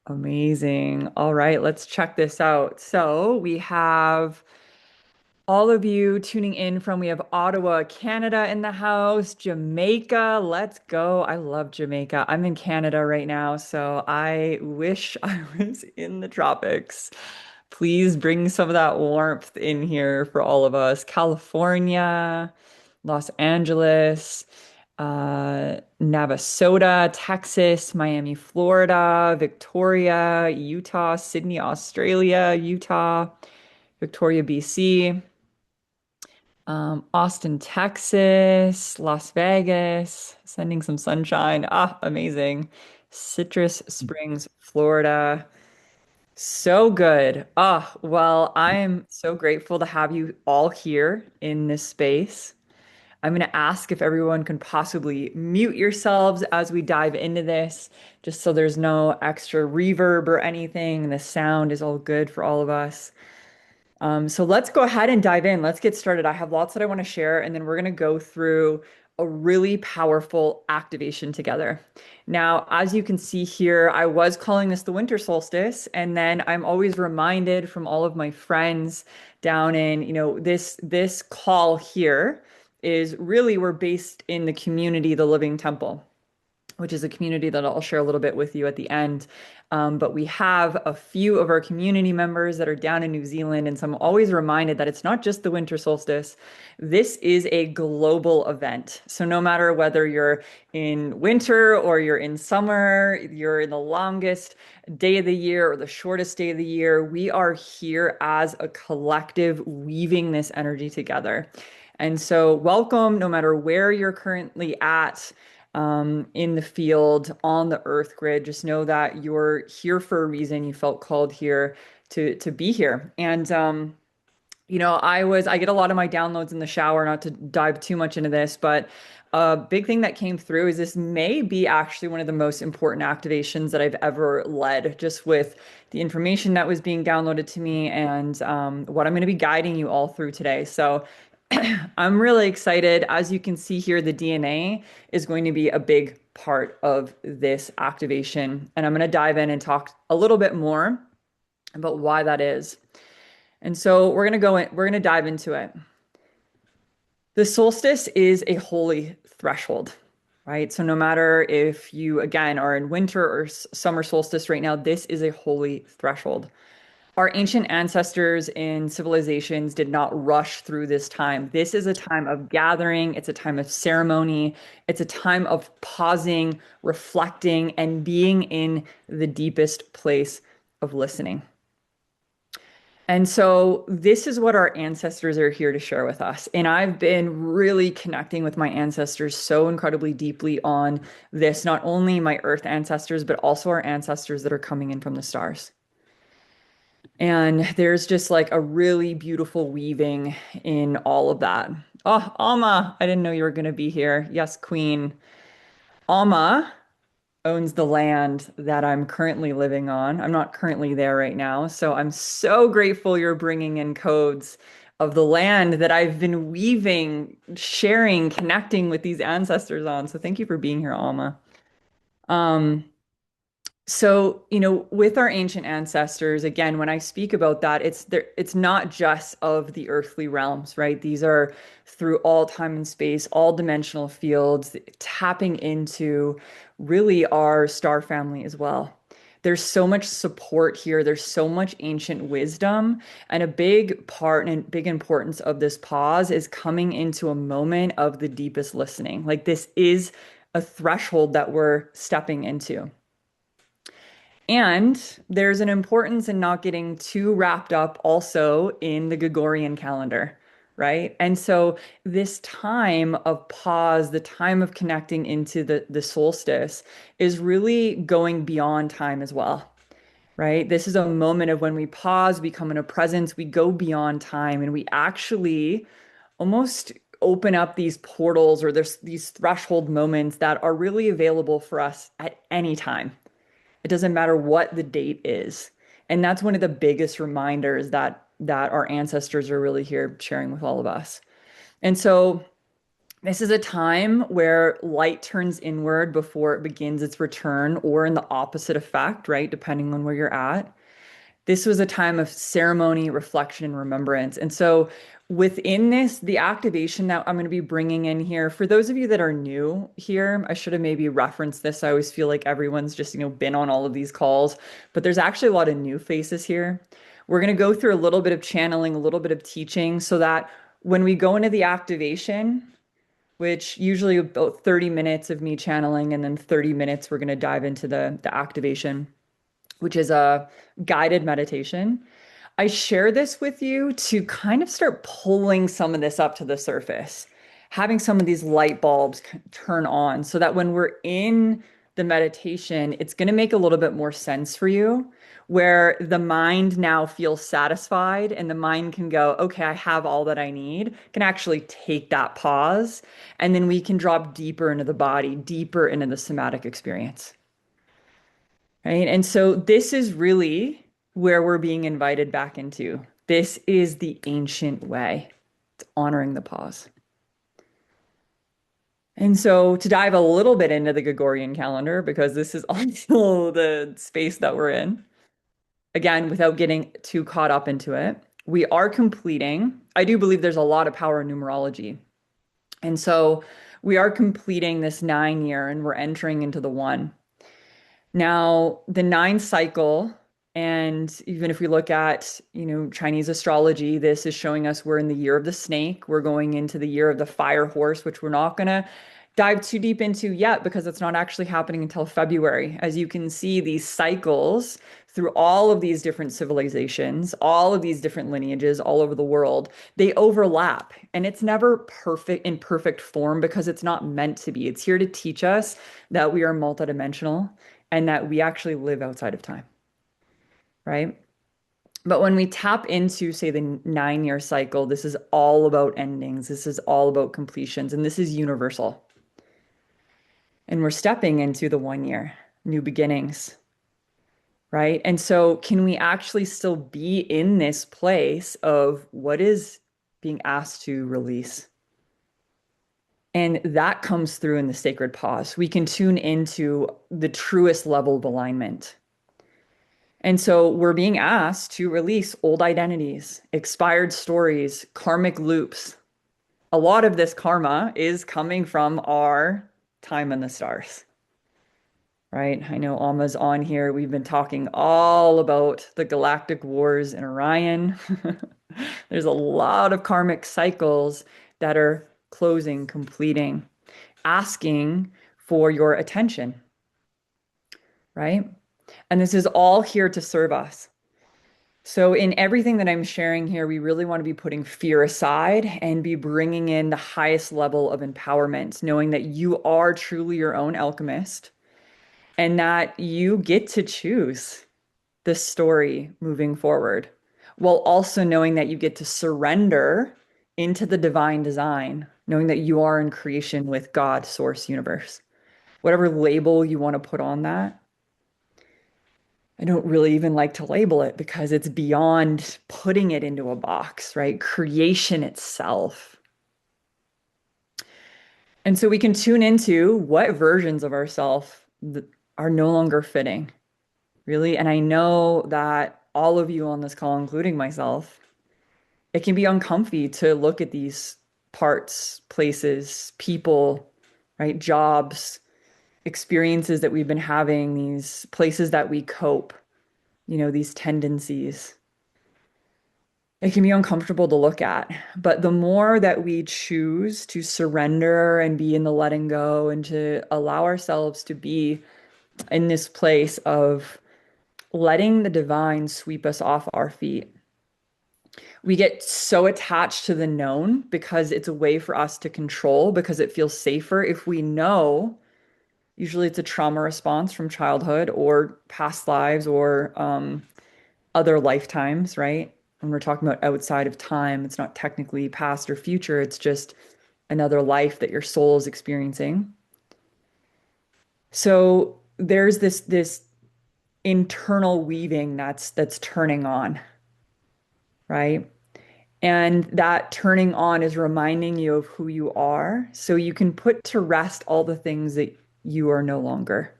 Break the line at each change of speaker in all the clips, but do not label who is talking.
Amazing. All right, let's check this out. So we have all of you tuning in from, we have Ottawa, Canada in the house, Jamaica. Let's go. I love Jamaica. I'm in Canada right now, so I wish I was in the tropics. Please bring some of that warmth in here for all of us. California, Los Angeles, Navasota, Texas, Miami, Florida, Victoria, Utah, Sydney, Australia, Utah, Victoria, BC, Austin, Texas, Las Vegas, sending some sunshine. Ah, amazing. Citrus Springs, Florida. So good. Ah, well, I'm so grateful to have you all here in this space. I'm going to ask if everyone can possibly mute yourselves as we dive into this, just so there's no extra reverb or anything. The sound is all good for all of us. So let's go ahead and dive in. Let's get started. I have lots that I want to share, and then we're going to go through a really powerful activation together. Now, as you can see here, I was calling this the winter solstice, and then I'm always reminded from all of my friends down in, this call here is really we're based in the community, the Living Temple, which is a community that I'll share a little bit with you at the end. But we have a few of our community members that are down in New Zealand. And so I'm always reminded that it's not just the winter solstice. This is a global event. So no matter whether you're in winter or you're in summer, you're in the longest day of the year or the shortest day of the year, we are here as a collective weaving this energy together. And so, welcome, no matter where you're currently at in the field, on the earth grid. Just know that you're here for a reason. You felt called here to be here. And I get a lot of my downloads in the shower, not to dive too much into this, but a big thing that came through is this may be actually one of the most important activations that I've ever led, just with the information that was being downloaded to me and what I'm going to be guiding you all through today. So I'm really excited. As you can see here, the DNA is going to be a big part of this activation. And I'm going to dive in and talk a little bit more about why that is. And so we're going to dive into it. The solstice is a holy threshold, right? So no matter if you, again, are in winter or summer solstice right now, this is a holy threshold. Our ancient ancestors in civilizations did not rush through this time. This is a time of gathering, it's a time of ceremony, it's a time of pausing, reflecting, and being in the deepest place of listening. And so, this is what our ancestors are here to share with us. And I've been really connecting with my ancestors so incredibly deeply on this, not only my earth ancestors, but also our ancestors that are coming in from the stars. And there's just like a really beautiful weaving in all of that. Oh, Alma, I didn't know you were going to be here. Yes, Queen. Alma owns the land that I'm currently living on. I'm not currently there right now. So I'm so grateful you're bringing in codes of the land that I've been weaving, sharing, connecting with these ancestors on. So thank you for being here, Alma. Um, So, with our ancient ancestors, again, when I speak about that, it's not just of the earthly realms, right? These are through all time and space, all dimensional fields, tapping into really our star family as well. There's so much support here. There's so much ancient wisdom. And a big part and big importance of this pause is coming into a moment of the deepest listening. Like this is a threshold that we're stepping into. And there's an importance in not getting too wrapped up also in the Gregorian calendar, right? And so this time of pause, the time of connecting into the solstice is really going beyond time as well, right? This is a moment of when we pause, we come in a presence, we go beyond time, and we actually almost open up these portals or there's these threshold moments that are really available for us at any time. It doesn't matter what the date is. And that's one of the biggest reminders that our ancestors are really here sharing with all of us. And so This is a time where light turns inward before it begins its return, or in the opposite effect, right? Depending on where you're at. This was a time of ceremony, reflection, and remembrance. And so, within this, the activation that I'm going to be bringing in here, for those of you that are new here, I should have maybe referenced this. I always feel like everyone's just, been on all of these calls, but there's actually a lot of new faces here. We're going to go through a little bit of channeling, a little bit of teaching, so that when we go into the activation, which usually about 30 minutes of me channeling, and then 30 minutes, we're going to dive into the activation, which is a guided meditation. I share this with you to kind of start pulling some of this up to the surface, having some of these light bulbs turn on so that when we're in the meditation, it's going to make a little bit more sense for you, where the mind now feels satisfied and the mind can go, okay, I have all that I need, can actually take that pause, and then we can drop deeper into the body, deeper into the somatic experience. Right. And so this is really where we're being invited back into. This is the ancient way. It's honoring the pause. And so to dive a little bit into the Gregorian calendar, because this is also the space that we're in, again, without getting too caught up into it, we are completing. I do believe there's a lot of power in numerology. And so we are completing this 9 year and we're entering into the one. Now, the nine cycle, and even if we look at, Chinese astrology, this is showing us we're in the year of the snake. We're going into the year of the fire horse, which we're not going to dive too deep into yet because it's not actually happening until February. As you can see, these cycles through all of these different civilizations, all of these different lineages all over the world, they overlap. And it's never perfect in perfect form because it's not meant to be. It's here to teach us that we are multidimensional and that we actually live outside of time, right? But when we tap into, say, the 9 year cycle, this is all about endings. This is all about completions, and this is universal. And we're stepping into the 1 year, new beginnings, right? And so, can we actually still be in this place of what is being asked to release? And that comes through in the sacred pause. We can tune into the truest level of alignment. And so we're being asked to release old identities, expired stories, karmic loops. A lot of this karma is coming from our time in the stars, right? I know Alma's on here. We've been talking all about the galactic wars in Orion. There's a lot of karmic cycles that are closing, completing, asking for your attention, right? And this is all here to serve us. So, in everything that I'm sharing here, we really want to be putting fear aside and be bringing in the highest level of empowerment, knowing that you are truly your own alchemist and that you get to choose the story moving forward, while also knowing that you get to surrender into the divine design, knowing that you are in creation with God, source, universe. Whatever label you want to put on that, I don't really even like to label it because it's beyond putting it into a box, right? Creation itself. And so we can tune into what versions of ourselves are no longer fitting, really. And I know that all of you on this call, including myself, it can be uncomfy to look at these parts, places, people, right? Jobs, experiences that we've been having, these places that we cope, these tendencies. It can be uncomfortable to look at, but the more that we choose to surrender and be in the letting go and to allow ourselves to be in this place of letting the divine sweep us off our feet, we get so attached to the known because it's a way for us to control, because it feels safer if we know. Usually it's a trauma response from childhood or past lives or other lifetimes, right? When we're talking about outside of time, it's not technically past or future, it's just another life that your soul is experiencing. So there's this internal weaving that's turning on, right? And that turning on is reminding you of who you are. So you can put to rest all the things that you are no longer,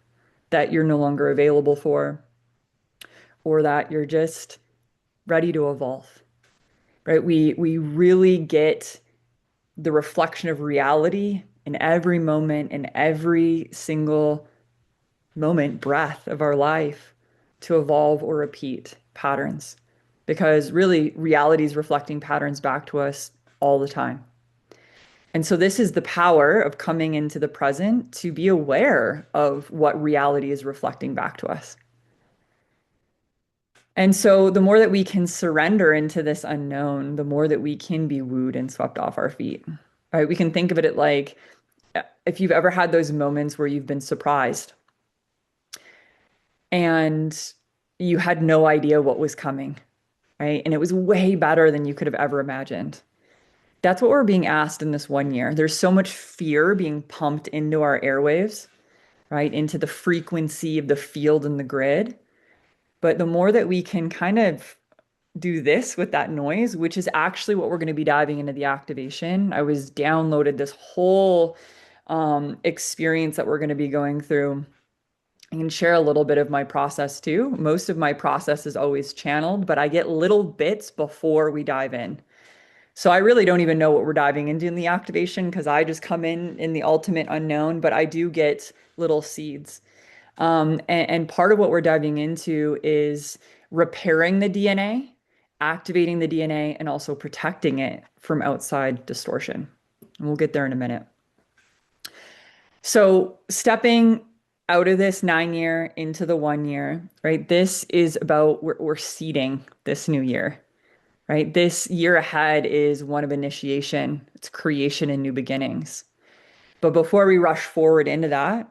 that you're no longer available for, or that you're just ready to evolve, right? We really get the reflection of reality in every moment, in every single moment, breath of our life to evolve or repeat patterns. Because really, reality is reflecting patterns back to us all the time. And so, this is the power of coming into the present to be aware of what reality is reflecting back to us. And so, the more that we can surrender into this unknown, the more that we can be wooed and swept off our feet. Right? We can think of it like if you've ever had those moments where you've been surprised and you had no idea what was coming, right? And it was way better than you could have ever imagined. That's what we're being asked in this 1 year. There's so much fear being pumped into our airwaves, right? Into the frequency of the field and the grid. But the more that we can kind of do this with that noise, which is actually what we're going to be diving into the activation. I was downloaded this whole experience that we're going to be going through. I can share a little bit of my process too. Most of my process is always channeled, but I get little bits before we dive in. So I really don't even know what we're diving into in the activation because I just come in the ultimate unknown, but I do get little seeds. And part of what we're diving into is repairing the DNA, activating the DNA, and also protecting it from outside distortion. And we'll get there in a minute. So stepping out of this 9 year into the 1 year, right? This is about we're seeding this new year, right? This year ahead is one of initiation, it's creation and new beginnings. But before we rush forward into that,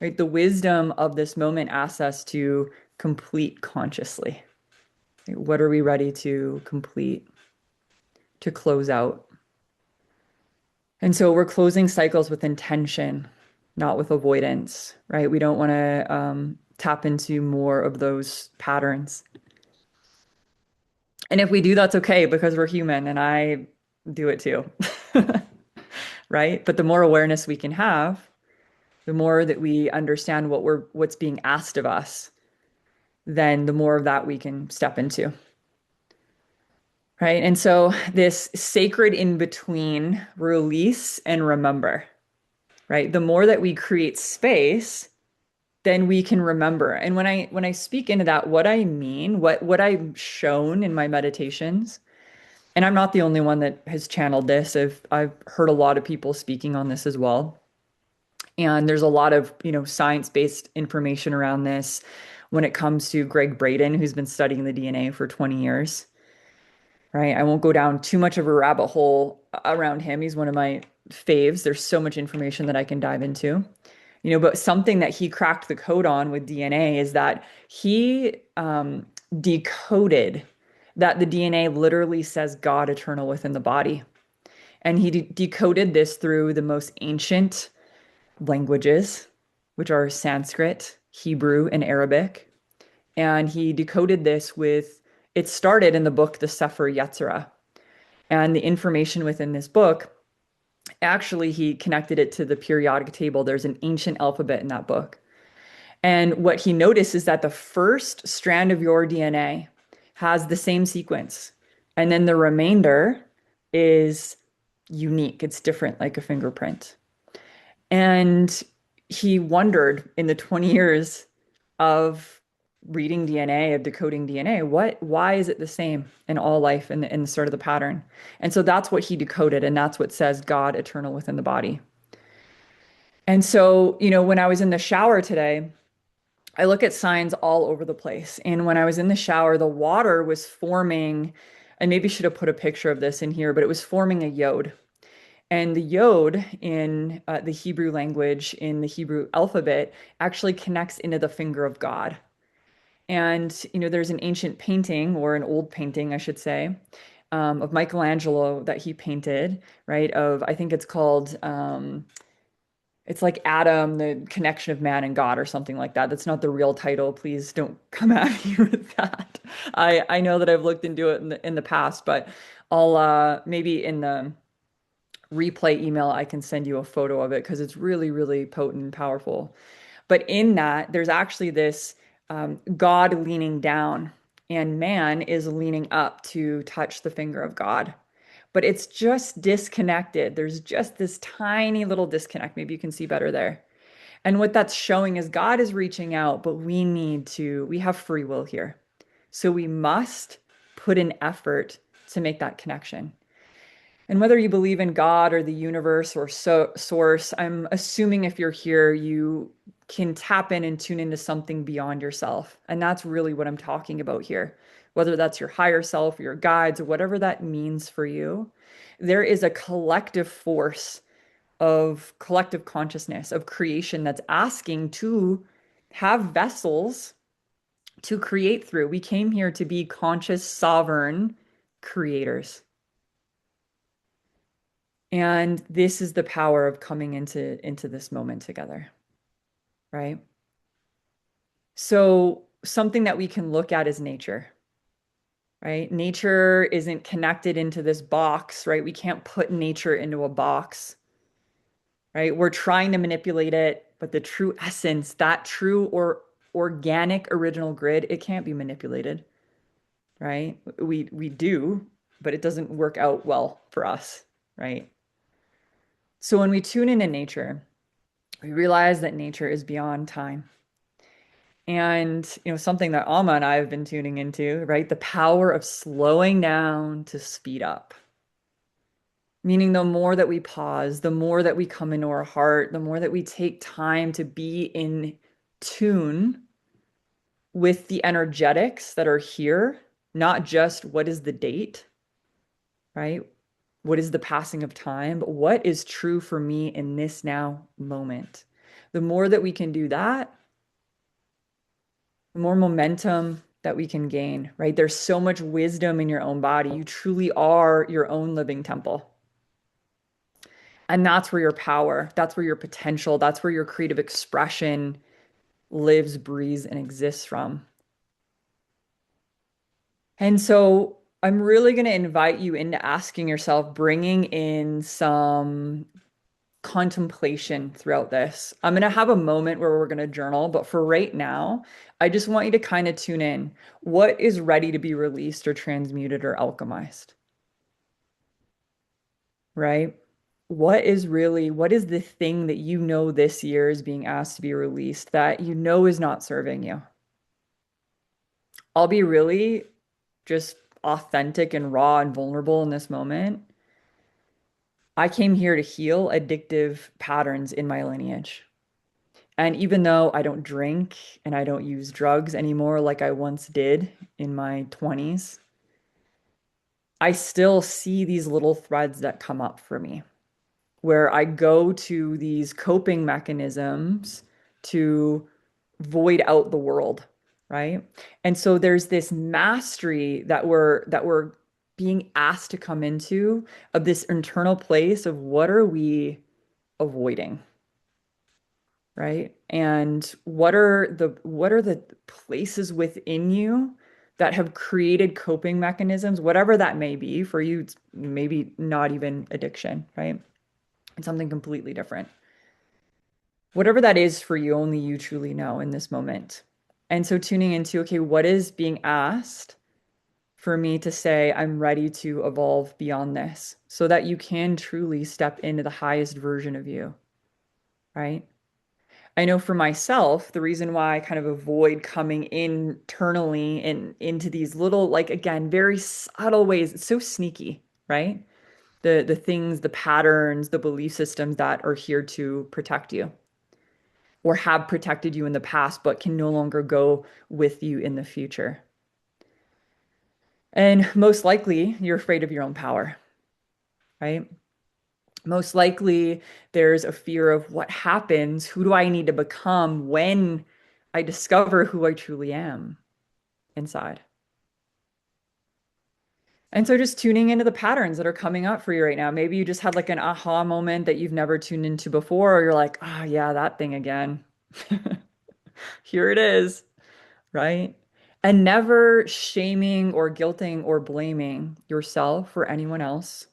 right, the wisdom of this moment asks us to complete consciously. Right? What are we ready to complete, to close out? And so we're closing cycles with intention, not with avoidance, right? We don't want to tap into more of those patterns. And if we do, that's okay because we're human and I do it too, right? But the more awareness we can have, the more that we understand what's being asked of us, then the more of that we can step into. Right. And so this sacred in between release and remember, right? The more that we create space, then we can remember. And when I speak into that, what I mean, what I've shown in my meditations, and I'm not the only one that has channeled this. I've heard a lot of people speaking on this as well. And there's a lot of, science-based information around this when it comes to Greg Braden, who's been studying the DNA for 20 years, right? I won't go down too much of a rabbit hole around him. He's one of my faves. There's so much information that I can dive into. But something that he cracked the code on with DNA is that he decoded that the DNA literally says God eternal within the body. And he decoded this through the most ancient languages, which are Sanskrit, Hebrew, and Arabic. And he decoded this it started in the book, the Sefer Yetzirah. And the information within this book, actually, he connected it to the periodic table. There's an ancient alphabet in that book. And what he noticed is that the first strand of your DNA has the same sequence. And then the remainder is unique. It's different, like a fingerprint. And he wondered in the 20 years of reading DNA, of decoding DNA, why is it the same in all life in the sort of the pattern? And so that's what he decoded, and that's what says God eternal within the body. And so, when I was in the shower today, I look at signs all over the place. And when I was in the shower, the water was forming, I maybe should have put a picture of this in here, but it was forming a yod. And the yod in the Hebrew language, in the Hebrew alphabet, actually connects into the finger of God. And, there's an ancient painting, or an old painting, I should say, of Michelangelo that he painted, right? I think it's called It's like Adam, the connection of man and God, or something like that. That's not the real title. Please don't come at me with that. I know that I've looked into it in the past, but I'll maybe in the replay email I can send you a photo of it because it's really, really potent and powerful. But in that, there's actually this God leaning down, and man is leaning up to touch the finger of God. But it's just disconnected. There's just this tiny little disconnect. Maybe you can see better there. And what that's showing is God is reaching out, but we have free will here. So we must put an effort to make that connection. And whether you believe in God or the universe or source, I'm assuming if you're here, you can tap in and tune into something beyond yourself. And that's really what I'm talking about here. Whether that's your higher self or your guides or whatever that means for you, there is a collective force of collective consciousness, of creation that's asking to have vessels to create through. We came here to be conscious, sovereign creators. And this is the power of coming into this moment together, right? So something that we can look at is nature, right? Nature isn't connected into this box, right? We can't put nature into a box, right? We're trying to manipulate it, but the true essence, that true or organic original grid, it can't be manipulated, right? We do, but it doesn't work out well for us, right? So when we tune into nature, we realize that nature is beyond time. And, something that Alma and I have been tuning into, right? The power of slowing down to speed up. Meaning the more that we pause, the more that we come into our heart, the more that we take time to be in tune with the energetics that are here, not just what is the date, right? What is the passing of time, but what is true for me in this now moment. The more that we can do that, the more momentum that we can gain, right? There's so much wisdom in your own body. You truly are your own living temple. And that's where your power, that's where your potential, that's where your creative expression lives, breathes, and exists from. And so I'm really going to invite you into asking yourself, bringing in some contemplation throughout this. I'm going to have a moment where we're going to journal, but for right now, I just want you to kind of tune in. What is ready to be released or transmuted or alchemized? Right? What is the thing that you know this year is being asked to be released that you know is not serving you? I'll be really just authentic and raw and vulnerable in this moment. I came here to heal addictive patterns in my lineage. And even though I don't drink and I don't use drugs anymore like I once did in my 20s, I still see these little threads that come up for me where I go to these coping mechanisms to void out the world, right? And so there's this mastery that we're being asked to come into of this internal place of what are we avoiding? Right? And what are the places within you that have created coping mechanisms, whatever that may be for you, it's maybe not even addiction, right? It's something completely different. Whatever that is for you, only you truly know in this moment. And so tuning into, okay, what is being asked for me to say, I'm ready to evolve beyond this so that you can truly step into the highest version of you, right? I know for myself, the reason why I kind of avoid coming internally and into these little, like again, very subtle ways, it's so sneaky, right? The things, the patterns, the belief systems that are here to protect you or have protected you in the past, but can no longer go with you in the future. And most likely, you're afraid of your own power, right? Most likely, there's a fear of what happens. Who do I need to become when I discover who I truly am inside? And so just tuning into the patterns that are coming up for you right now. Maybe you just had like an aha moment that you've never tuned into before, or you're like, oh, yeah, that thing again. Here it is, right? And never shaming or guilting or blaming yourself or anyone else.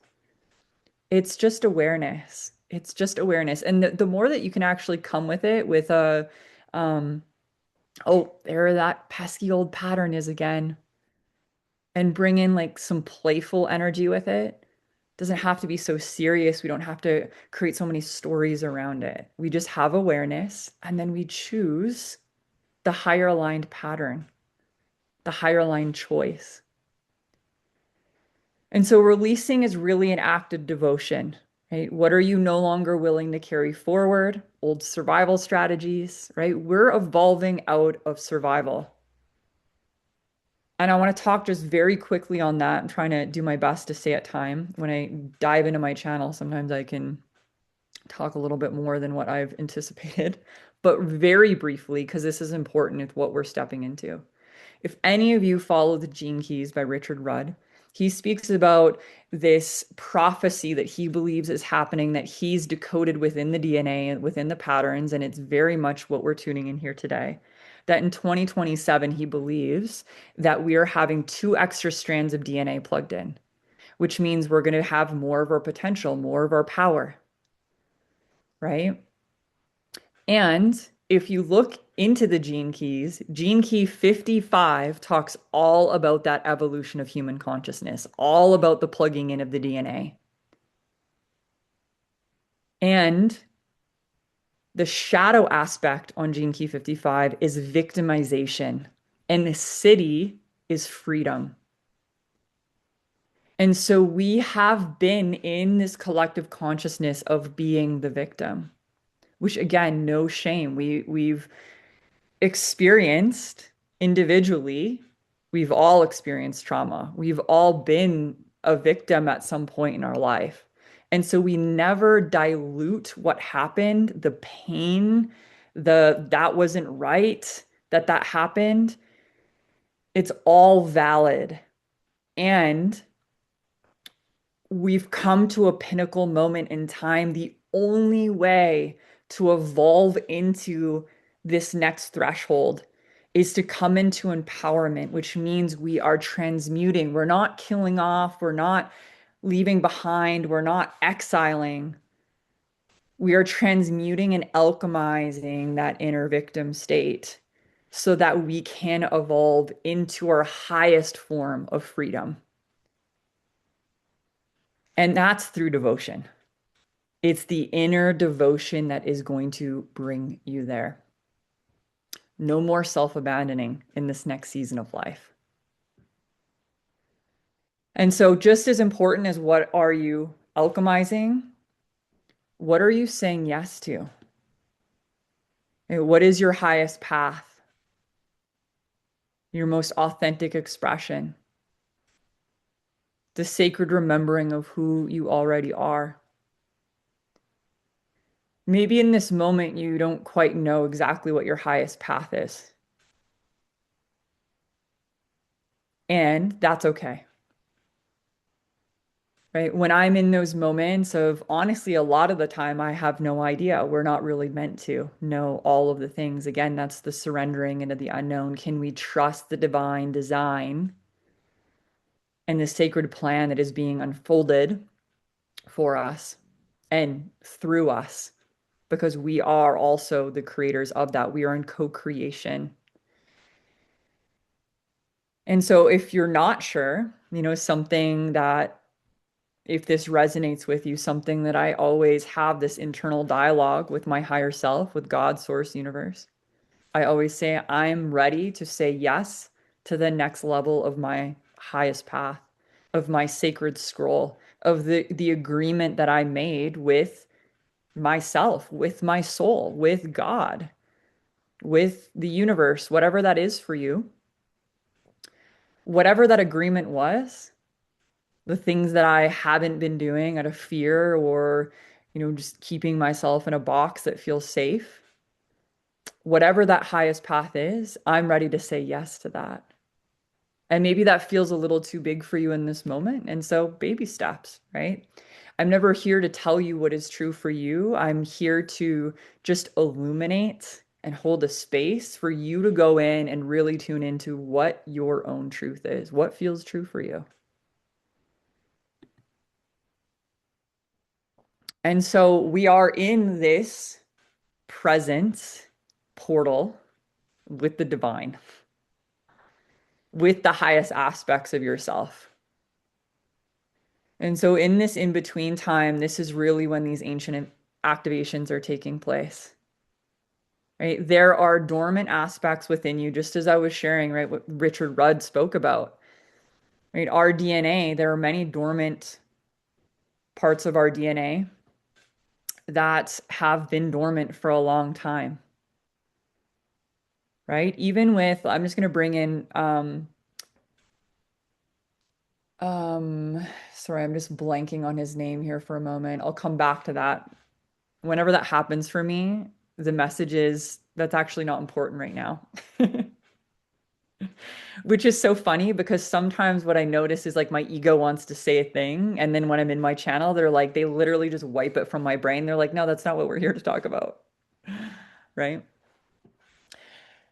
It's just awareness. It's just awareness. And the more that you can actually come with it with a, um, oh, there that pesky old pattern is again, and bring in like some playful energy with it. Doesn't have to be so serious. We don't have to create so many stories around it. We just have awareness and then we choose the higher aligned pattern, the higher aligned choice. And so releasing is really an act of devotion, right? What are you no longer willing to carry forward? Old survival strategies, right? We're evolving out of survival. And I want to talk just very quickly on that. I'm trying to do my best to stay at time. When I dive into my channel, sometimes I can talk a little bit more than what I've anticipated, but very briefly, because this is important with what we're stepping into. If any of you follow the Gene Keys by Richard Rudd, he speaks about this prophecy that he believes is happening, that he's decoded within the DNA and within the patterns. And it's very much what we're tuning in here today. That in 2027, he believes that we are having two extra strands of DNA plugged in, which means we're going to have more of our potential, more of our power, right? And if you look into the gene keys, gene key 55 talks all about that evolution of human consciousness, all about the plugging in of the DNA. And the shadow aspect on gene key 55 is victimization, and the city is freedom. And so we have been in this collective consciousness of being the victim, which again, no shame. We've experienced individually, we've all experienced trauma. We've all been a victim at some point in our life. And so we never dilute what happened, the pain, the that wasn't right, that happened. It's all valid. And we've come to a pinnacle moment in time. The only way to evolve into this next threshold is to come into empowerment, which means we are transmuting. We're not killing off, we're not leaving behind, we're not exiling. We are transmuting and alchemizing that inner victim state so that we can evolve into our highest form of freedom. And that's through devotion. It's the inner devotion that is going to bring you there. No more self-abandoning in this next season of life. And so, just as important as what are you alchemizing, what are you saying yes to? What is your highest path? Your most authentic expression? The sacred remembering of who you already are. Maybe in this moment, you don't quite know exactly what your highest path is. And that's okay. Right? When I'm in those moments of honestly, a lot of the time I have no idea. We're not really meant to know all of the things. Again, that's the surrendering into the unknown. Can we trust the divine design and the sacred plan that is being unfolded for us and through us? Because we are also the creators of that. We are in co-creation. And so if you're not sure, something that if this resonates with you, something that I always have this internal dialogue with my higher self, with God, source, universe. I always say, I'm ready to say yes to the next level of my highest path, of my sacred scroll, of the agreement that I made with myself, with my soul, with God, with the universe, whatever that is for you. Whatever that agreement was, the things that I haven't been doing out of fear or, just keeping myself in a box that feels safe, whatever that highest path is, I'm ready to say yes to that. And maybe that feels a little too big for you in this moment. And so baby steps, right? I'm never here to tell you what is true for you. I'm here to just illuminate and hold a space for you to go in and really tune into what your own truth is, what feels true for you. And so we are in this present portal with the divine, with the highest aspects of yourself. And so in this in-between time, this is really when these ancient activations are taking place. Right? There are dormant aspects within you, just as I was sharing, right, what Richard Rudd spoke about. Right? Our DNA, there are many dormant parts of our DNA that have been dormant for a long time. Right? Even with, I'm just going to bring in sorry, I'm just blanking on his name here for a moment. I'll come back to that. Whenever that happens for me, the message is that's actually not important right now. Which is so funny because sometimes what I notice is like my ego wants to say a thing, and then when I'm in my channel, they're like, they literally just wipe it from my brain. They're like, no, that's not what we're here to talk about. Right?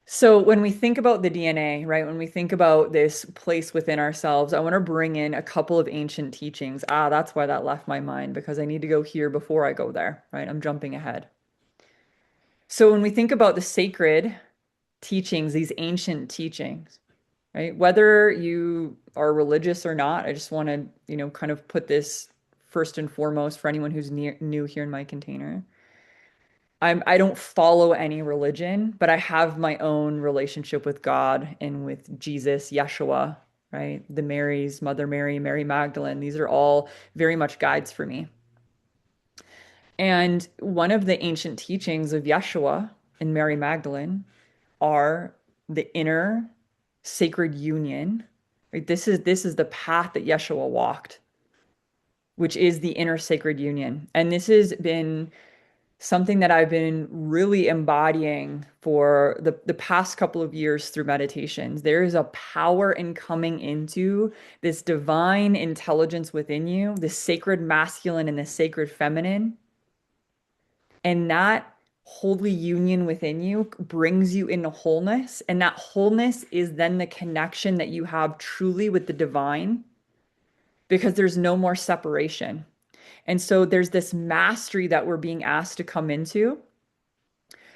So when we think about the DNA, right, when we think about this place within ourselves, I want to bring in a couple of ancient teachings. Ah, that's why that left my mind because I need to go here before I go there, right? I'm jumping ahead. So when we think about the sacred teachings, these ancient teachings, right? Whether you are religious or not, I just want to, kind of put this first and foremost for anyone who's new here in my container. I don't follow any religion, but I have my own relationship with God and with Jesus, Yeshua, right? The Marys, Mother Mary, Mary Magdalene. These are all very much guides for me. And one of the ancient teachings of Yeshua and Mary Magdalene are the inner sacred union. Right? This is the path that Yeshua walked, which is the inner sacred union. And this has been something that I've been really embodying for the past couple of years through meditations. There is a power in coming into this divine intelligence within you, the sacred masculine and the sacred feminine. And that holy union within you brings you into wholeness. And that wholeness is then the connection that you have truly with the divine because there's no more separation. And so there's this mastery that we're being asked to come into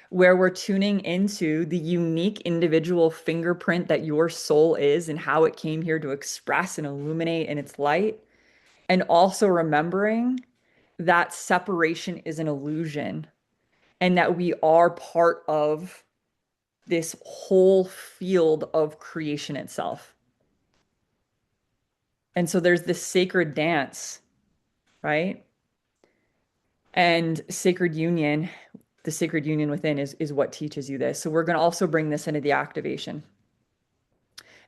where we're tuning into the unique individual fingerprint that your soul is and how it came here to express and illuminate in its light. And also remembering that separation is an illusion and that we are part of this whole field of creation itself. And so there's this sacred dance, right? And sacred union, the sacred union within is what teaches you this. So we're going to also bring this into the activation.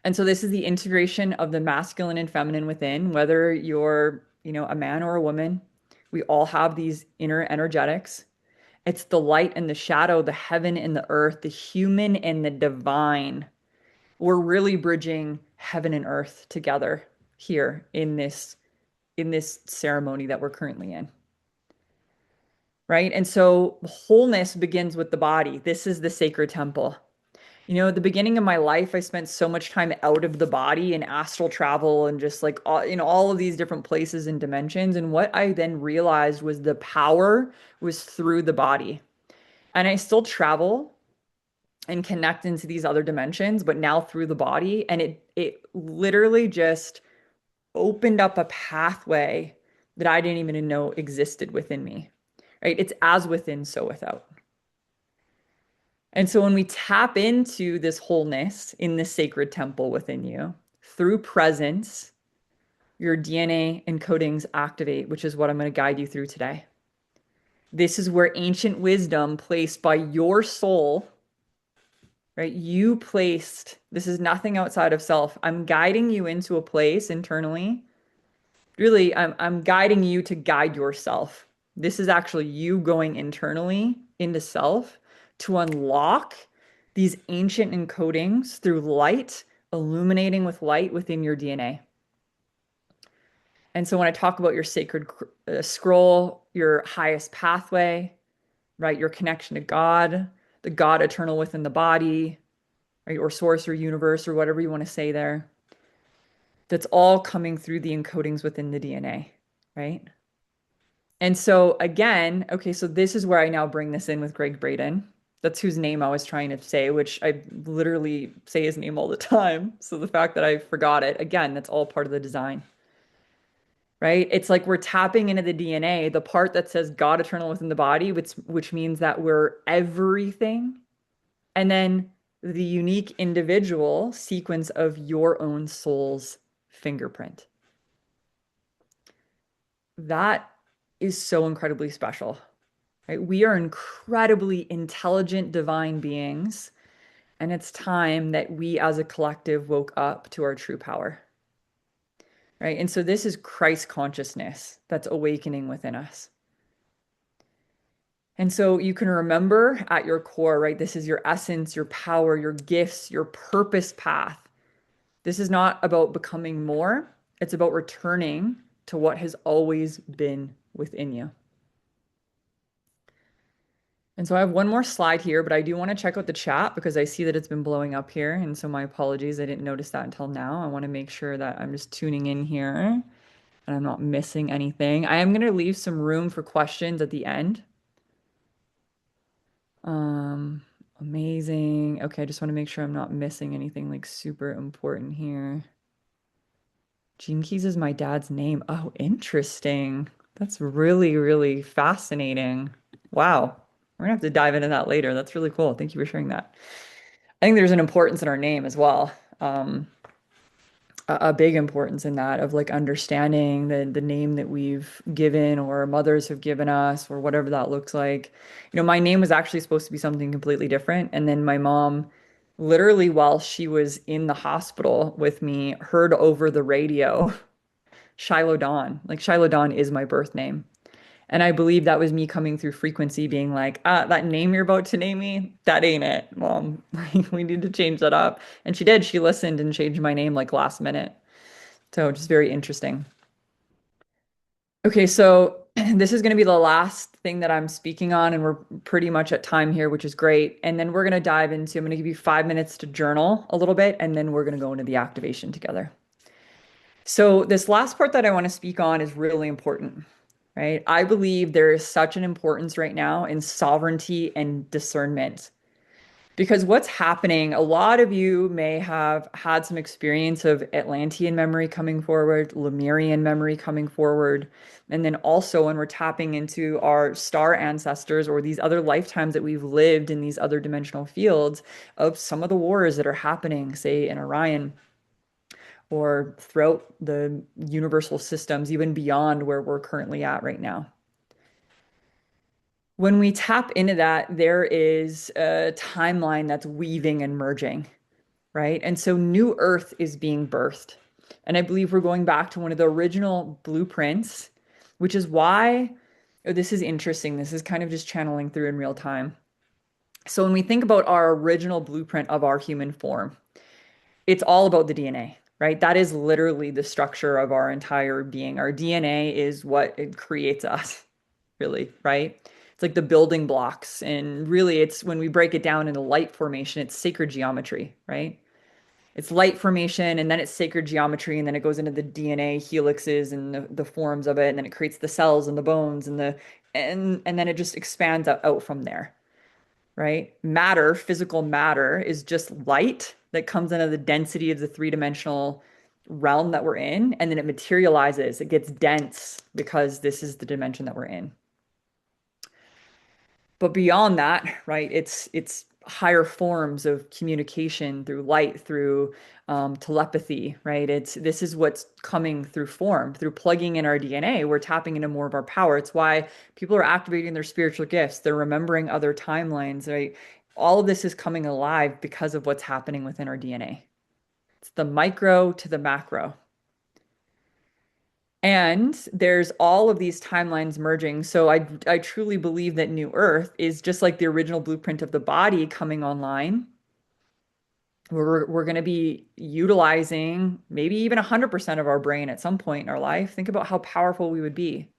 And so this is the integration of the masculine and feminine within, whether you're, a man or a woman. We all have these inner energetics. It's the light and the shadow, the heaven and the earth, the human and the divine. We're really bridging heaven and earth together here in this ceremony that we're currently in. Right? And so wholeness begins with the body. This is the sacred temple. At the beginning of my life, I spent so much time out of the body and astral travel and just like all of these different places and dimensions. And what I then realized was the power was through the body. And I still travel and connect into these other dimensions, but now through the body. And it literally just opened up a pathway that I didn't even know existed within me. Right? It's as within, so without. And so when we tap into this wholeness in the sacred temple within you through presence, your DNA encodings activate, which is what I'm going to guide you through today. This is where ancient wisdom placed by your soul, right? You placed, this is nothing outside of self. I'm guiding you into a place internally. Really, I'm guiding you to guide yourself. This is actually you going internally into self to unlock these ancient encodings through light, illuminating with light within your DNA. And so when I talk about your sacred scroll, your highest pathway, right, your connection to God, the God eternal within the body, right, or source or universe or whatever you want to say there, that's all coming through the encodings within the DNA, right? And so again, okay, so this is where I now bring this in with Greg Braden. That's whose name I was trying to say, which I literally say his name all the time. So the fact that I forgot it, again, that's all part of the design, right? It's like we're tapping into the DNA, the part that says God eternal within the body, which means that we're everything. And then the unique individual sequence of your own soul's fingerprint. That is so incredibly special, right? We are incredibly intelligent divine beings, and it's time that we as a collective woke up to our true power, right? And so this is Christ consciousness that's awakening within us. And so you can remember at your core, right? This is your essence, your power, your gifts, your purpose path. This is not about becoming more, it's about returning to what has always been within you. And so I have one more slide here, but I do want to check out the chat because I see that it's been blowing up here. And so my apologies, I didn't notice that until now. I want to make sure that I'm just tuning in here and I'm not missing anything. I am going to leave some room for questions at the end. Um, Amazing. Okay, I just want to make sure I'm not missing anything like super important here. Gene Keys is my dad's name. Oh, interesting. That's really, really fascinating. Wow. We're gonna have to dive into that later. That's really cool. Thank you for sharing that. I think there's an importance in our name as well. A big importance in that of like understanding the name that we've given or our mothers have given us or whatever that looks like. You know, my name was actually supposed to be something completely different. And then my mom, literally while she was in the hospital with me, heard over the radio Shiloh Dawn. Like Shiloh Dawn is my birth name. And I believe that was me coming through frequency being like, that name you're about to name me, that ain't it, Mom. Like, we need to change that up. And she did. She listened and changed my name like last minute. So just very interesting. Okay, so this is going to be the last thing that I'm speaking on, and we're pretty much at time here, which is great. And then we're going to dive into, I'm going to give you 5 minutes to journal a little bit, and then we're going to go into the activation together. So this last part that I want to speak on is really important, right? I believe there is such an importance right now in sovereignty and discernment. Because what's happening, a lot of you may have had some experience of Atlantean memory coming forward, Lemurian memory coming forward. And then also when we're tapping into our star ancestors or these other lifetimes that we've lived in these other dimensional fields of some of the wars that are happening, say in Orion or throughout the universal systems, even beyond where we're currently at right now. When we tap into that, there is a timeline that's weaving and merging, right? And so new Earth is being birthed. And I believe we're going back to one of the original blueprints, which is why this is interesting. This is kind of just channeling through in real time. So when we think about our original blueprint of our human form, it's all about the DNA, right? That is literally the structure of our entire being. Our DNA is what it creates us, really, right? It's like the building blocks. And really, it's when we break it down into light formation, it's sacred geometry, right? It's light formation and then it's sacred geometry and then it goes into the DNA helixes and the forms of it and then it creates the cells and the bones and then it just expands out from there, right? Matter, physical matter is just light that comes into the density of the three-dimensional realm that we're in and then it materializes. It gets dense because this is the dimension that we're in. But beyond that, right, it's higher forms of communication through light, through telepathy, right? This is what's coming through form, through plugging in our DNA. We're tapping into more of our power. It's why people are activating their spiritual gifts. They're remembering other timelines, right? All of this is coming alive because of what's happening within our DNA. It's the micro to the macro. And there's all of these timelines merging. So I truly believe that New Earth is just like the original blueprint of the body coming online. We're going to be utilizing maybe even 100% of our brain at some point in our life. Think about how powerful we would be.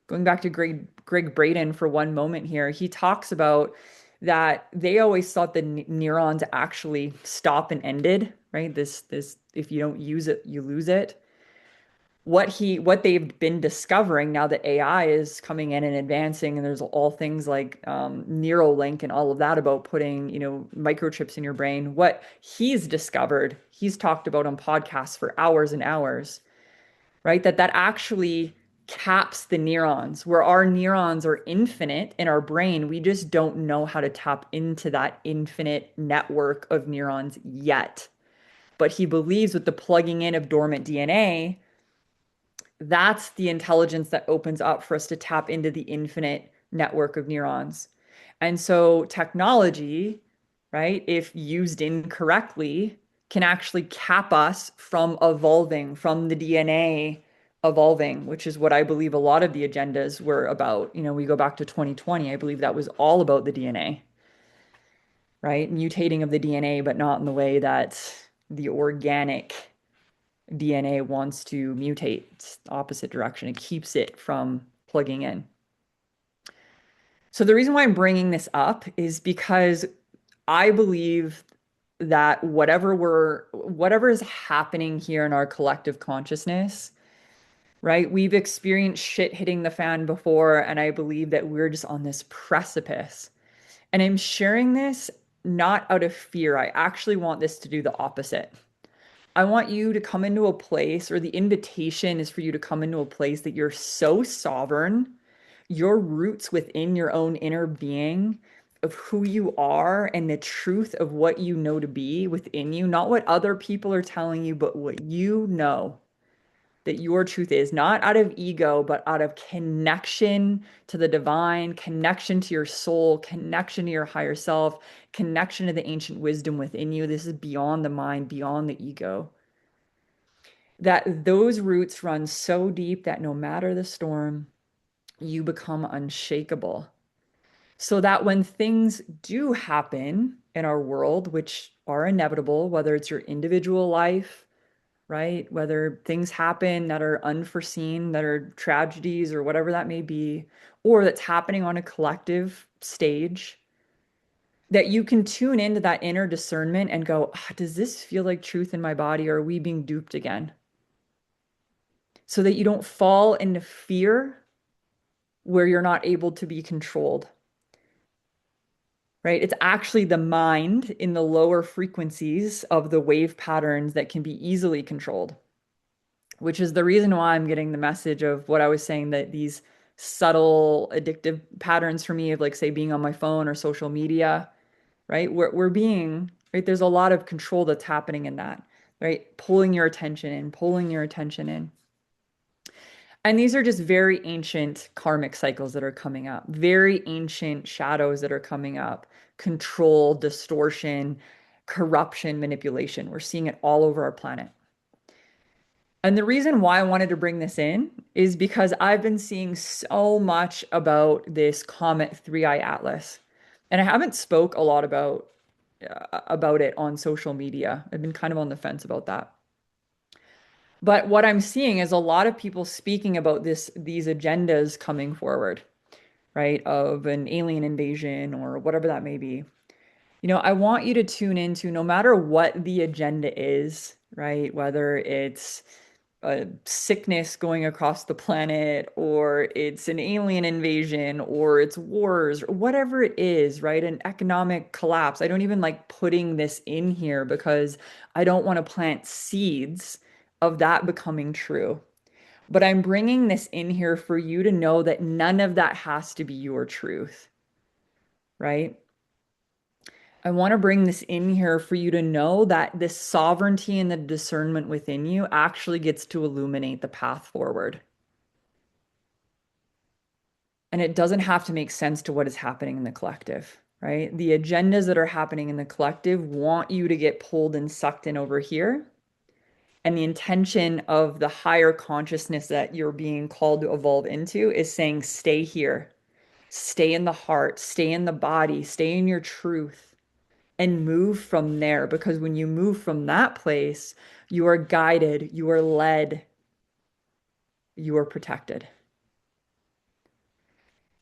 Going back to Greg Braden for one moment here, he talks about that they always thought the neurons actually stop and ended, right? This if you don't use it, you lose it. What they've been discovering now that AI is coming in and advancing, and there's all things like Neuralink and all of that about putting, microchips in your brain. What he's discovered, he's talked about on podcasts for hours and hours, right? That actually caps the neurons, where our neurons are infinite in our brain. We just don't know how to tap into that infinite network of neurons yet. But he believes with the plugging in of dormant DNA, that's the intelligence that opens up for us to tap into the infinite network of neurons. And so technology, right, if used incorrectly, can actually cap us from evolving, from the DNA evolving, which is what I believe a lot of the agendas were about. We go back to 2020, I believe that was all about the DNA, right? Mutating of the DNA, but not in the way that the organic DNA wants to mutate. It's the opposite direction. It keeps it from plugging in. So the reason why I'm bringing this up is because I believe that whatever is happening here in our collective consciousness, right? We've experienced shit hitting the fan before, and I believe that we're just on this precipice. And I'm sharing this not out of fear. I actually want this to do the opposite. I want you to come into a place, or the invitation is for you to come into a place that you're so sovereign, your roots within your own inner being of who you are and the truth of what you know to be within you, not what other people are telling you, but what you know that your truth is, not out of ego, but out of connection to the divine, connection to your soul, connection to your higher self, connection to the ancient wisdom within you. This is beyond the mind, beyond the ego. That those roots run so deep that no matter the storm, you become unshakable. So that when things do happen in our world, which are inevitable, whether it's your individual life, right? Whether things happen that are unforeseen, that are tragedies or whatever that may be, or that's happening on a collective stage, that you can tune into that inner discernment and go, does this feel like truth in my body, or are we being duped again? So that you don't fall into fear where you're not able to be controlled, right? It's actually the mind in the lower frequencies of the wave patterns that can be easily controlled, which is the reason why I'm getting the message of what I was saying, that these subtle addictive patterns for me of, like, say, being on my phone or social media, right? We're being, right? There's a lot of control that's happening in that, right? Pulling your attention in, pulling your attention in. And these are just very ancient karmic cycles that are coming up, very ancient shadows that are coming up, control, distortion, corruption, manipulation. We're seeing it all over our planet. And the reason why I wanted to bring this in is because I've been seeing so much about this Comet 3i Atlas. And I haven't spoke a lot about it on social media. I've been kind of on the fence about that. But what I'm seeing is a lot of people speaking about these agendas coming forward, right? Of an alien invasion or whatever that may be. I want you to tune into, no matter what the agenda is, right? Whether it's a sickness going across the planet, or it's an alien invasion, or it's wars, or whatever it is, right? An economic collapse. I don't even like putting this in here because I don't want to plant seeds of that becoming true. But I'm bringing this in here for you to know that none of that has to be your truth, right? I want to bring this in here for you to know that this sovereignty and the discernment within you actually gets to illuminate the path forward. And it doesn't have to make sense to what is happening in the collective, right? The agendas that are happening in the collective want you to get pulled and sucked in over here. And the intention of the higher consciousness that you're being called to evolve into is saying, stay here, stay in the heart, stay in the body, stay in your truth. and move from there. Because when you move from that place, you are guided, you are led, you are protected.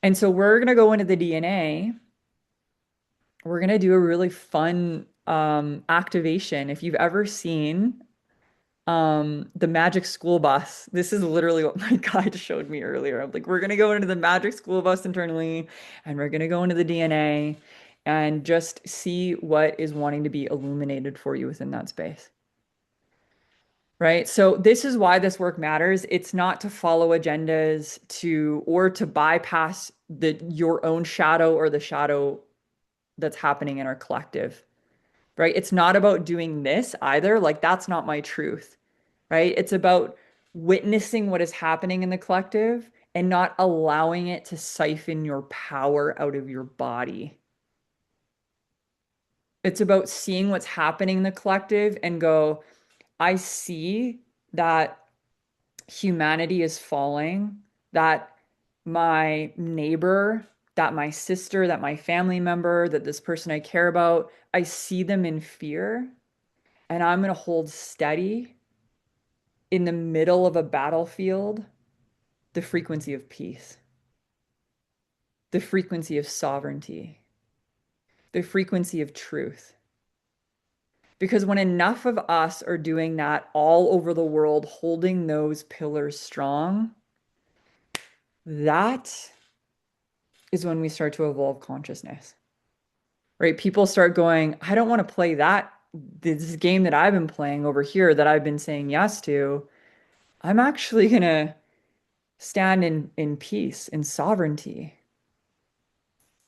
And so we're going to go into the DNA. We're going to do a really fun activation. If you've ever seen the magic school bus, this is literally what my guide showed me earlier. I'm like, we're going to go into the magic school bus internally, and we're going to go into the DNA and just see what is wanting to be illuminated for you within that space. Right? So this is why this work matters. It's not to follow agendas to or to bypass the your own shadow or the shadow that's happening in our collective. Right? It's not about doing this either. Like that's not my truth. Right? It's about witnessing what is happening in the collective and not allowing it to siphon your power out of your body. It's about seeing what's happening in the collective and go, I see that humanity is falling, that my neighbor, that my sister, that my family member, that this person I care about, I see them in fear, and I'm going to hold steady in the middle of a battlefield the frequency of peace, the frequency of sovereignty, the frequency of truth. Because when enough of us are doing that all over the world, holding those pillars strong, that is when we start to evolve consciousness, right? People start going, I don't want to play this game that I've been playing over here that I've been saying yes to. I'm actually going to stand in peace, in sovereignty.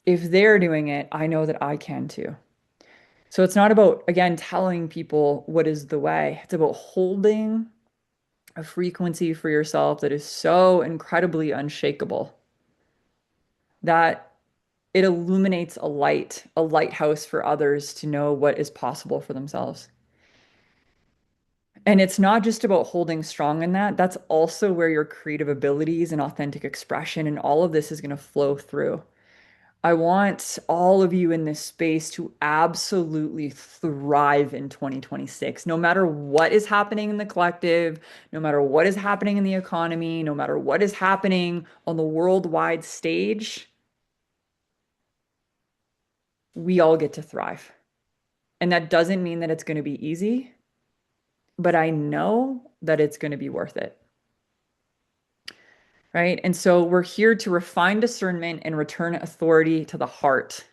If they're doing it, I know that I can too. So it's not about, again, telling people what is the way. It's about holding a frequency for yourself that is so incredibly unshakable that it illuminates a light, a lighthouse for others to know what is possible for themselves. And it's not just about holding strong in that. That's also where your creative abilities and authentic expression and all of this is going to flow through. I want all of you in this space to absolutely thrive in 2026, no matter what is happening in the collective, no matter what is happening in the economy, no matter what is happening on the worldwide stage, we all get to thrive. And that doesn't mean that it's going to be easy, but I know that it's going to be worth it. Right? And so we're here to refine discernment and return authority to the heart.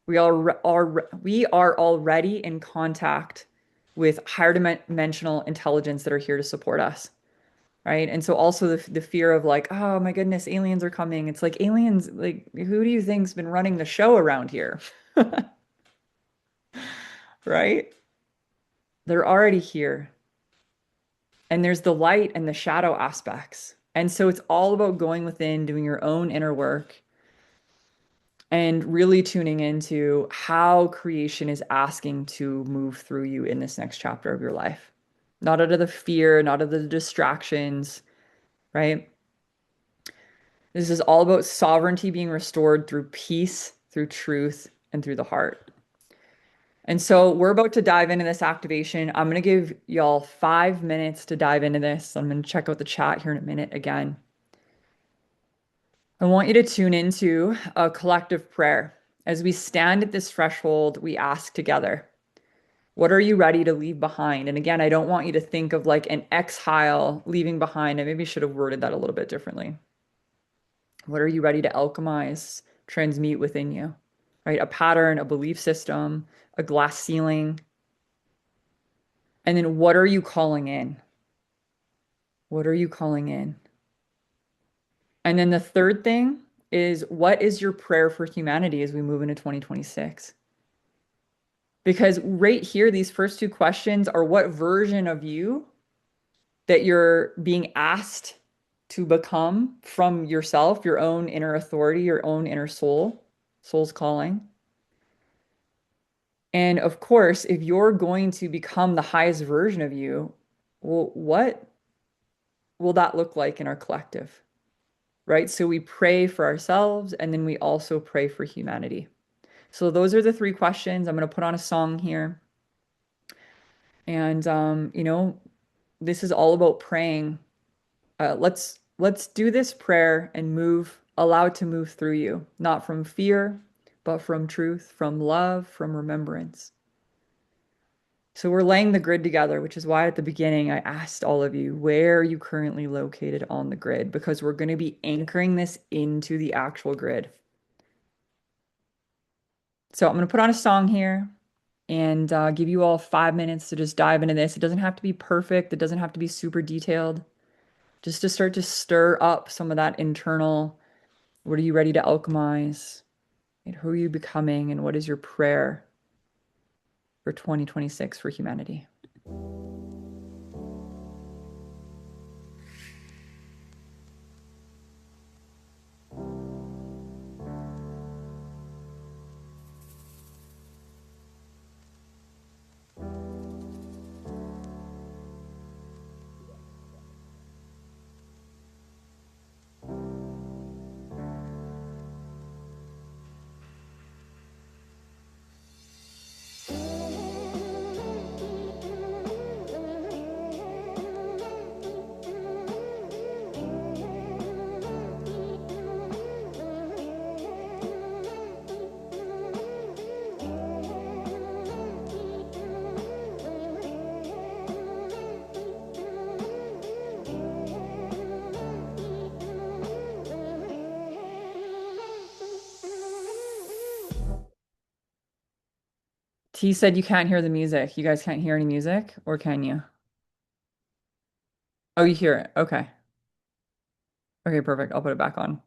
We are already in contact with higher dimensional intelligence that are here to support us. Right? And so also the fear of like, oh my goodness, aliens are coming. It's like aliens, like who do you think's been running the show around here? Right? They're already here. And there's the light and the shadow aspects. And so it's all about going within, doing your own inner work, and really tuning into how creation is asking to move through you in this next chapter of your life. Not out of the fear, not out of the distractions, right? This is all about sovereignty being restored through peace, through truth, and through the heart. And so we're about to dive into this activation. I'm going to give y'all 5 minutes to dive into this. I'm going to check out the chat here in a minute again. I want you to tune into a collective prayer. As we stand at this threshold, we ask together, what are you ready to leave behind? And again, I don't want you to think of like an exhale leaving behind. I maybe should have worded that a little bit differently. What are you ready to alchemize, transmute within you? Right? A pattern, a belief system, a glass ceiling. And then what are you calling in? What are you calling in? And then the third thing is, what is your prayer for humanity as we move into 2026? Because right here, these first two questions are what version of you that you're being asked to become from yourself, your own inner authority, your own inner soul, soul's calling. And of course, if you're going to become the highest version of you, well, what will that look like in our collective? Right? So we pray for ourselves and then we also pray for humanity. So those are the three questions. I'm going to put on a song here. And this is all about praying. Let's do this prayer and allow it to move through you, not from fear, but from truth, from love, from remembrance. So we're laying the grid together, which is why at the beginning I asked all of you, where are you currently located on the grid? Because we're going to be anchoring this into the actual grid. So I'm going to put on a song here and give you all 5 minutes to just dive into this. It doesn't have to be perfect. It doesn't have to be super detailed. Just to start to stir up some of that internal, what are you ready to alchemize? And who are you becoming? And what is your prayer for 2026 for humanity? T said you can't hear the music. You guys can't hear any music, or can you? Oh, you hear it. Okay. Okay, perfect. I'll put it back on.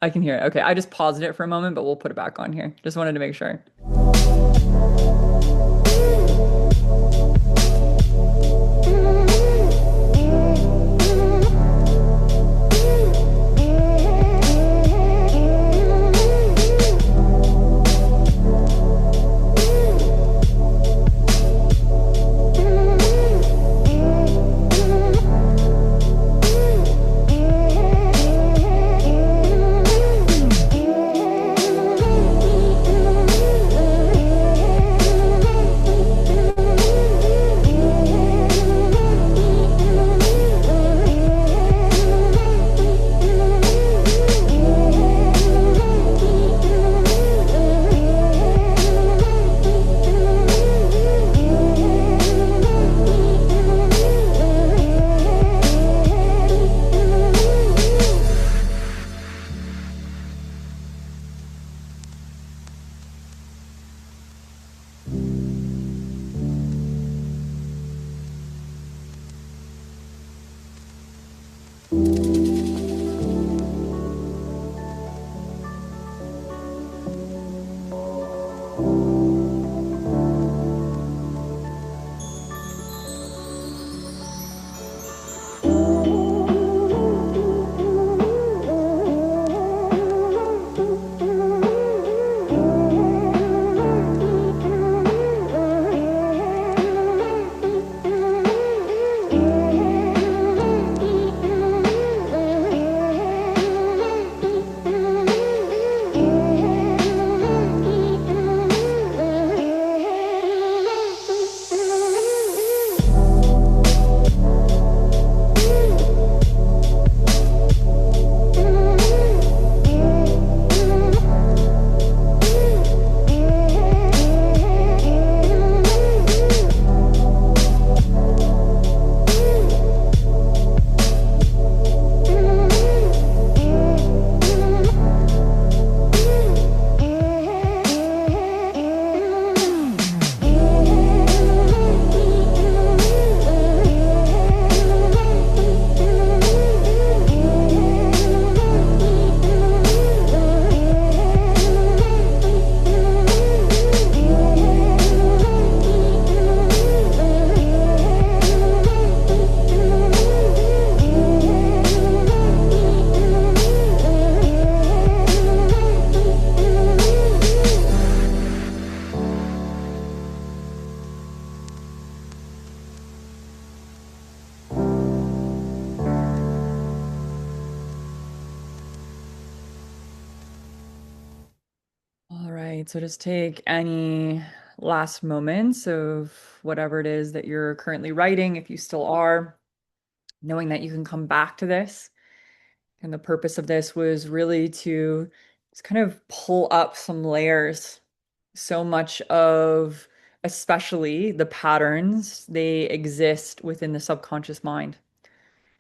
I can hear it. Okay, I just paused it for a moment, but we'll put it back on here. Just wanted to make sure. right, so just take any last moments of whatever it is that you're currently writing, if you still are, knowing that you can come back to this. And the purpose of this was really to just kind of pull up some layers. So much of, especially the patterns, they exist within the subconscious mind.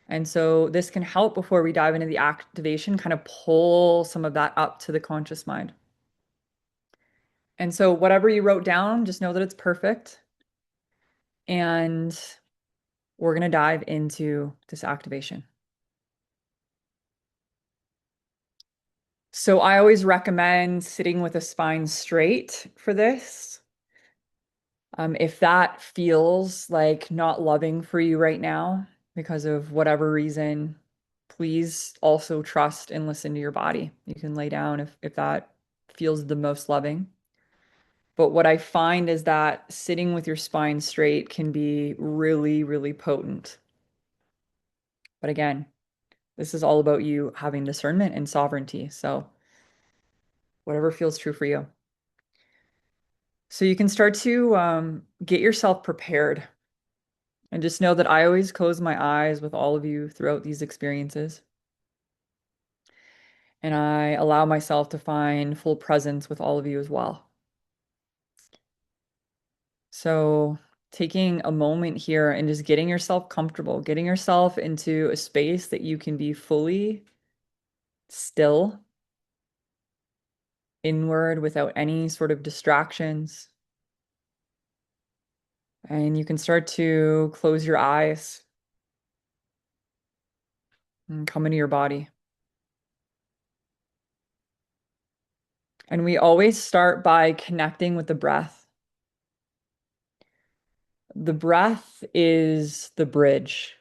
And so this can help before we dive into the activation, kind of pull some of that up to the conscious mind. And so whatever you wrote down, just know that it's perfect. And we're going to dive into this activation. So I always recommend sitting with a spine straight for this. If that feels like not loving for you right now because of whatever reason, please also trust and listen to your body. You can lay down if that feels the most loving. But what I find is that sitting with your spine straight can be really, really potent. But again, this is all about you having discernment and sovereignty. So whatever feels true for you. So you can start to get yourself prepared and just know that I always close my eyes with all of you throughout these experiences. And I allow myself to find full presence with all of you as well. So taking a moment here and just getting yourself comfortable, getting yourself into a space that you can be fully still, inward without any sort of distractions. And you can start to close your eyes and come into your body. And we always start by connecting with the breath. The breath is the bridge.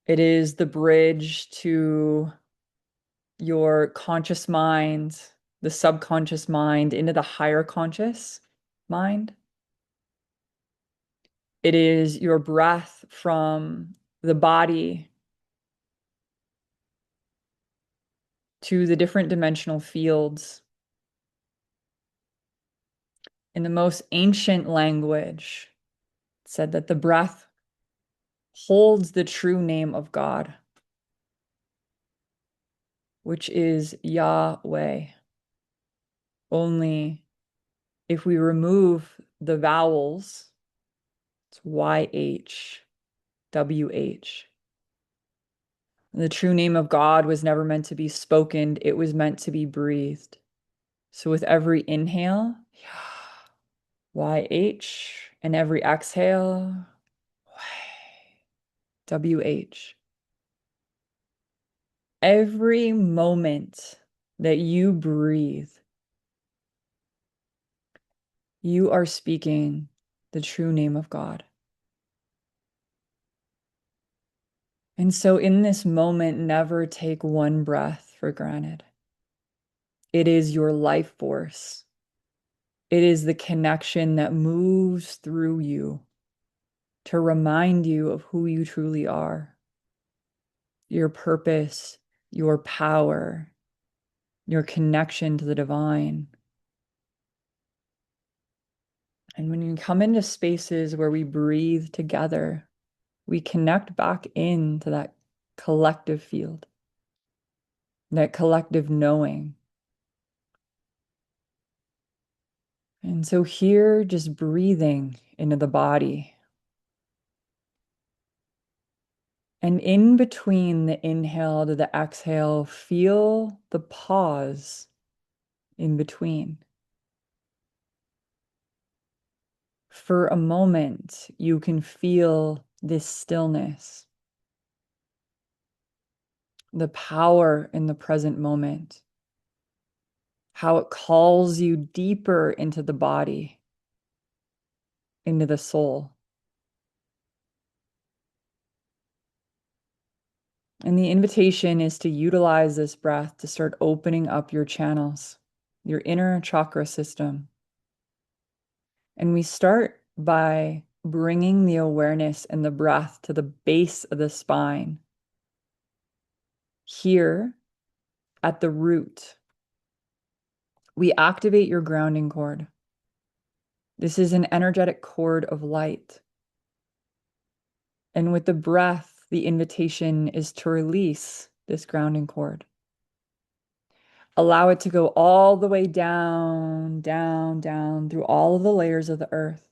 It is the bridge to your conscious mind, the subconscious mind, into the higher conscious mind. It is your breath from the body to the different dimensional fields. In the most ancient language, it said that the breath holds the true name of God, which is Yahweh. Only if we remove the vowels, it's YH, WH. The true name of God was never meant to be spoken, it was meant to be breathed. So with every inhale, YH, and every exhale, WH. Every moment that you breathe, you are speaking the true name of God. And so in this moment, never take one breath for granted. It is your life force. It is the connection that moves through you to remind you of who you truly are, your purpose, your power, your connection to the divine. And when you come into spaces where we breathe together, we connect back into that collective field, that collective knowing. And so here, just breathing into the body. And in between the inhale to the exhale, feel the pause in between. For a moment, you can feel this stillness, the power in the present moment, how it calls you deeper into the body, into the soul. And the invitation is to utilize this breath to start opening up your channels, your inner chakra system. And we start by bringing the awareness and the breath to the base of the spine, here at the root, We activate your grounding cord. This is an energetic cord of light. And with the breath, the invitation is to release this grounding cord. Allow it to go all the way down, down, down through all of the layers of the earth.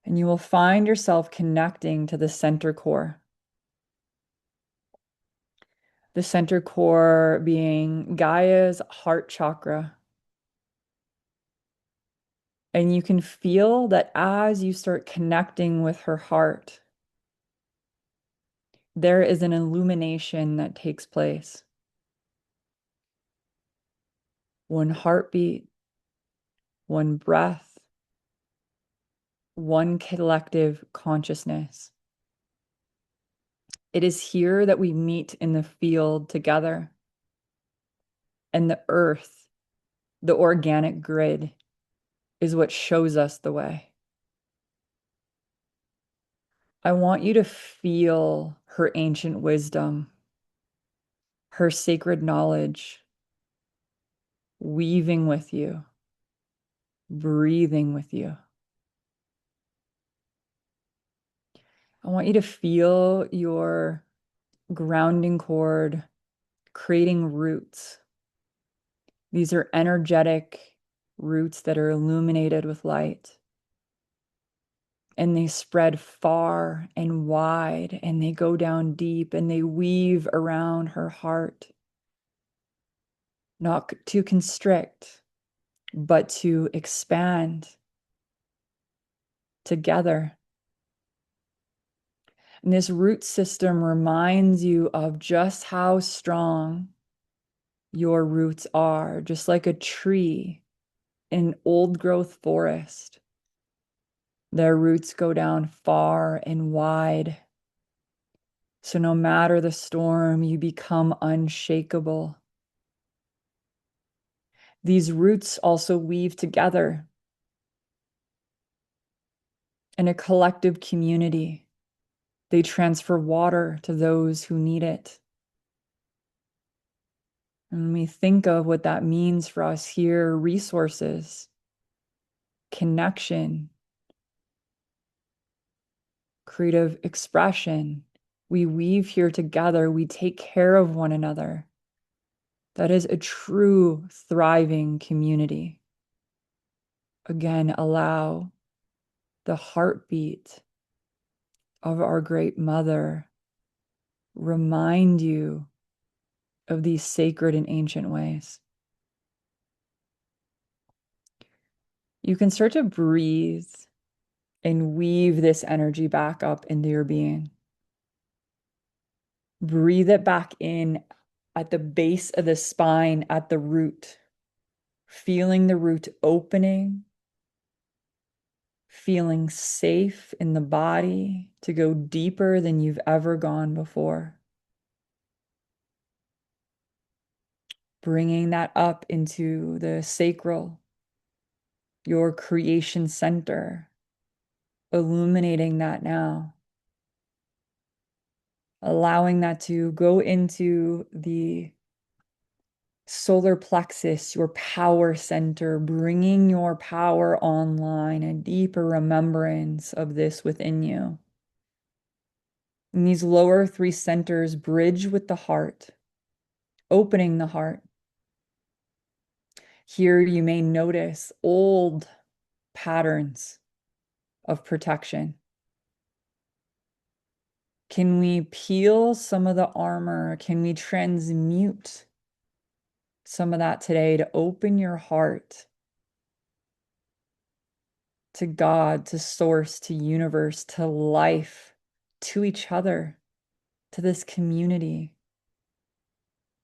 And you will find yourself connecting to the center core. The center core being Gaia's heart chakra. And you can feel that as you start connecting with her heart, there is an illumination that takes place. One heartbeat, one breath, one collective consciousness. It is here that we meet in the field together. And the earth, the organic grid, is what shows us the way. I want you to feel her ancient wisdom, her sacred knowledge, weaving with you, breathing with you. I want you to feel your grounding cord creating roots. These are energetic roots that are illuminated with light. And they spread far and wide, and they go down deep, and they weave around her heart. Not to constrict, but to expand together. And this root system reminds you of just how strong your roots are, just like a tree in an old growth forest. Their roots go down far and wide. So no matter the storm, you become unshakable. These roots also weave together in a collective community. They transfer water to those who need it. And when we think of what that means for us here, resources, connection, creative expression, we weave here together, we take care of one another. That is a true thriving community. Again, allow the heartbeat of our great mother remind you of these sacred and ancient ways. You can start to breathe and weave this energy back up into your being. Breathe it back in at the base of the spine, at the root, feeling the root opening, feeling safe in the body to go deeper than you've ever gone before. Bringing that up into the sacral, your creation center, illuminating that now. Allowing that to go into the solar plexus, your power center, bringing your power online, a deeper remembrance of this within you. And these lower three centers bridge with the heart, opening the heart. Here you may notice old patterns of protection. Can we peel some of the armor? Can we transmute some of that today to open your heart to God, to source, to universe, to life, to each other, to this community?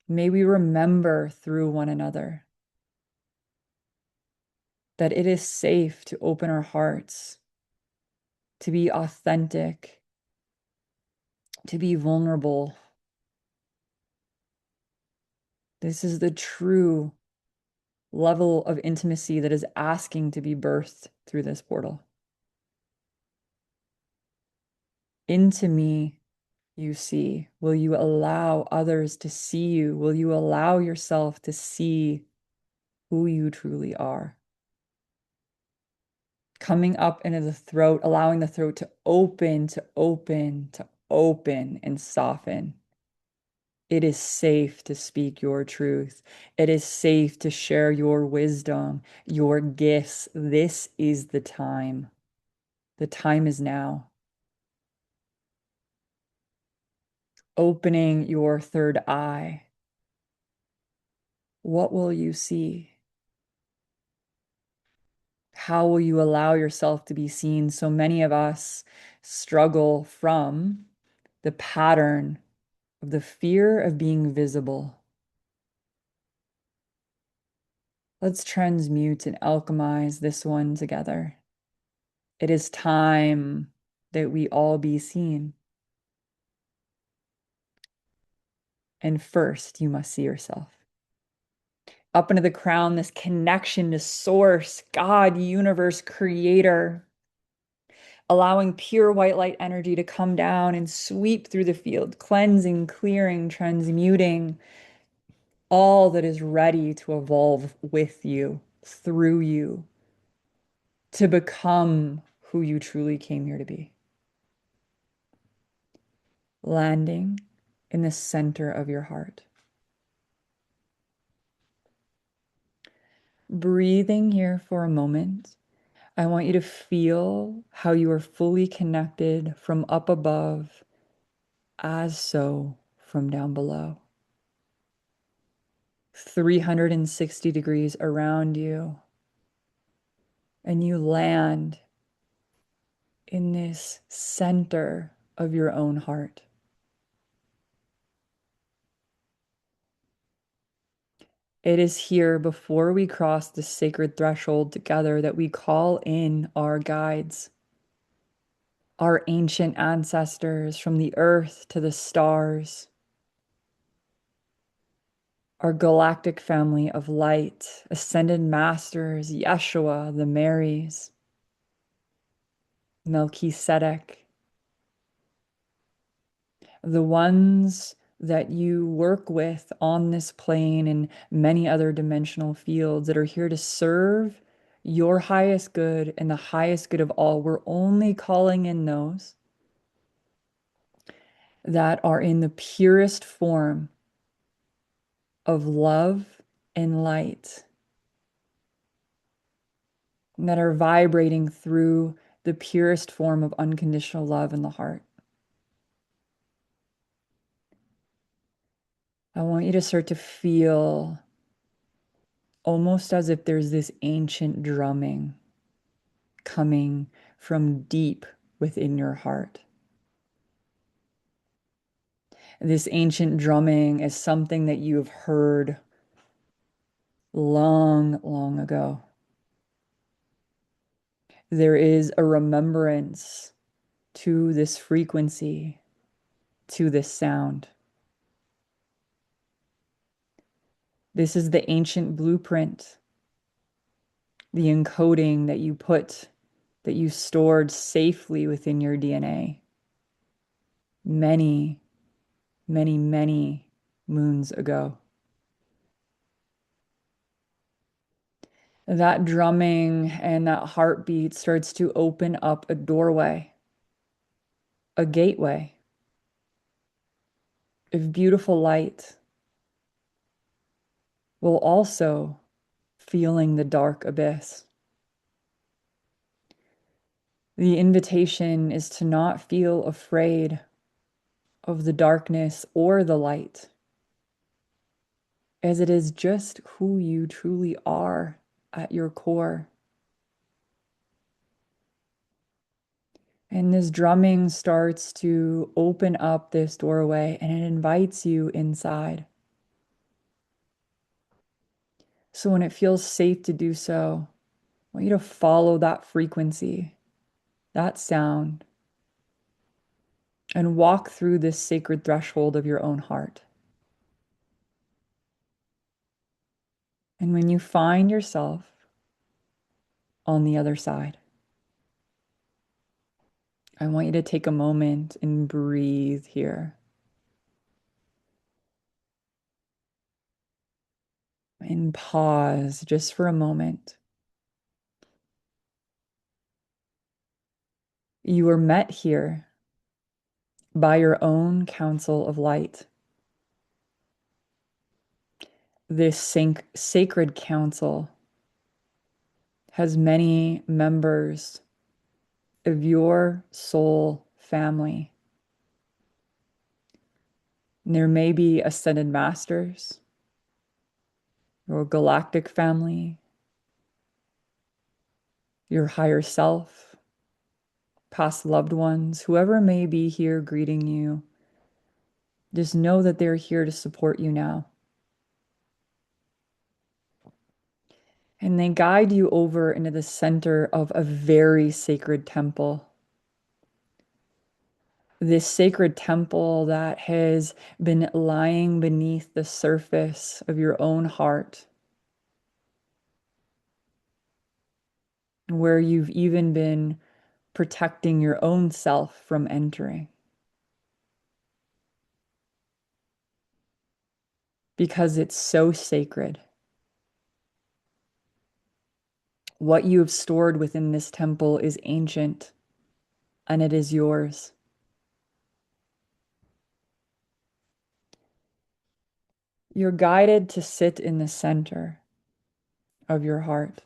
May we remember through one another that it is safe to open our hearts, to be authentic, to be vulnerable. This is the true level of intimacy that is asking to be birthed through this portal. Into me, you see. Will you allow others to see you? Will you allow yourself to see who you truly are. Coming up into the throat, allowing the throat to open, to open, to open and soften. It is safe to speak your truth. It is safe to share your wisdom, your gifts. This is the time. The time is now. Opening your third eye. What will you see? How will you allow yourself to be seen? So many of us struggle from the pattern of the fear of being visible. Let's transmute and alchemize this one together. It is time that we all be seen. And first, you must see yourself. Up into the crown, this connection to source, God, universe, creator, allowing pure white light energy to come down and sweep through the field, cleansing, clearing, transmuting all that is ready to evolve with you, through you, to become who you truly came here to be. Landing in the center of your heart. Breathing here for a moment. I want you to feel how you are fully connected from up above, as so from down below. 360 degrees around you. And you land in this center of your own heart. It is here before we cross the sacred threshold together that we call in our guides, our ancient ancestors from the earth to the stars, our galactic family of light, ascended masters, Yeshua, the Marys, Melchizedek, the ones that you work with on this plane and many other dimensional fields that are here to serve your highest good and the highest good of all. We're only calling in those that are in the purest form of love and light, that are vibrating through the purest form of unconditional love in the heart. I want you to start to feel almost as if there's this ancient drumming coming from deep within your heart. This ancient drumming is something that you have heard long, long ago. There is a remembrance to this frequency, to this sound. This is the ancient blueprint, the encoding that you put, that you stored safely within your DNA many, many, many moons ago. That drumming and that heartbeat starts to open up a doorway, a gateway of beautiful light, while also feeling the dark abyss. The invitation is to not feel afraid of the darkness or the light, as it is just who you truly are at your core. And this drumming starts to open up this doorway and it invites you inside. So when it feels safe to do so, I want you to follow that frequency, that sound, and walk through this sacred threshold of your own heart. And when you find yourself on the other side, I want you to take a moment and breathe here. And pause just for a moment. You were met here by your own council of light. This sacred council has many members of your soul family. There may be ascended masters, your galactic family, your higher self, past loved ones, whoever may be here greeting you. Just know that they're here to support you now. And they guide you over into the center of a very sacred temple. This sacred temple that has been lying beneath the surface of your own heart, where you've even been protecting your own self from entering. Because it's so sacred. What you have stored within this temple is ancient, and it is yours. You're guided to sit in the center of your heart,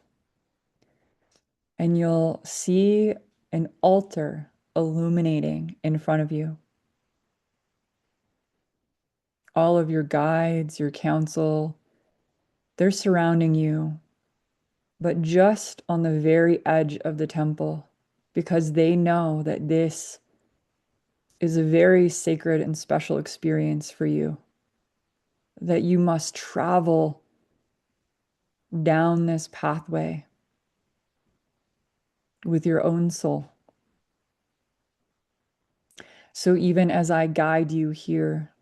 and you'll see an altar illuminating in front of you. All of your guides, your counsel, they're surrounding you, but just on the very edge of the temple, because they know that this is a very sacred and special experience for you, that you must travel down this pathway with your own soul. So even as I guide you here,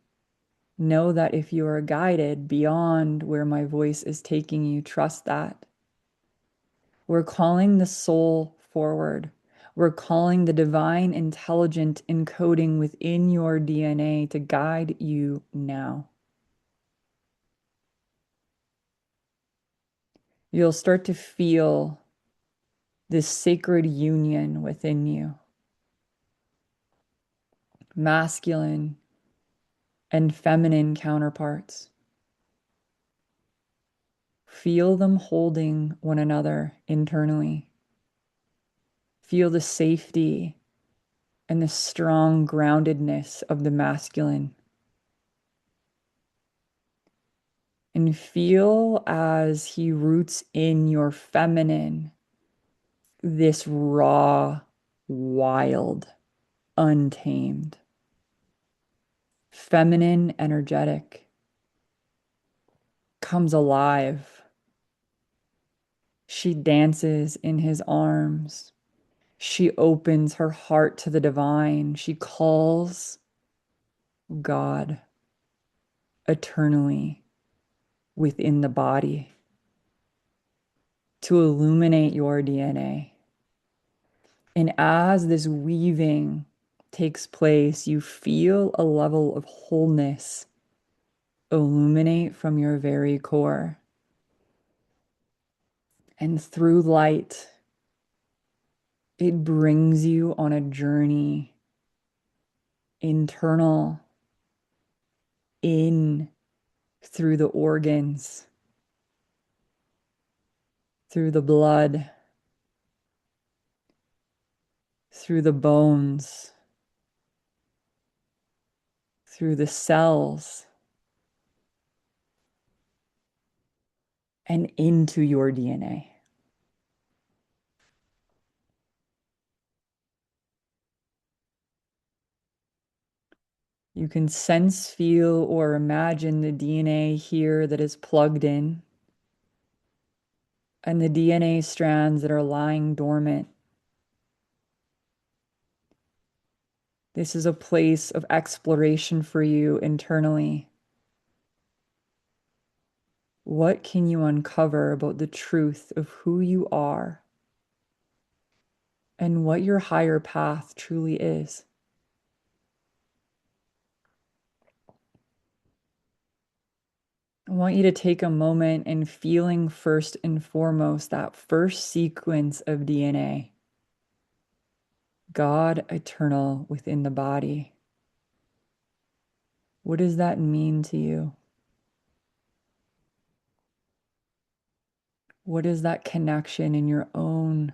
know that if you are guided beyond where my voice is taking you, trust that. We're calling the soul forward. We're calling the divine intelligent encoding within your DNA to guide you now. You'll start to feel this sacred union within you. Masculine and feminine counterparts. Feel them holding one another internally. Feel the safety and the strong groundedness of the masculine. And feel as he roots in your feminine, this raw, wild, untamed, feminine energetic comes alive. She dances in his arms. She opens her heart to the divine. She calls God eternally within the body to illuminate your DNA. And as this weaving takes place, you feel a level of wholeness illuminate from your very core. And through light, it brings you on a journey internal, in through the organs, through the blood, through the bones, through the cells, and into your DNA. You can sense, feel, or imagine the DNA here that is plugged in, and the DNA strands that are lying dormant. This is a place of exploration for you internally. What can you uncover about the truth of who you are and what your higher path truly is? I want you to take a moment and feeling first and foremost that first sequence of DNA, God eternal within the body. What does that mean to you? What is that connection in your own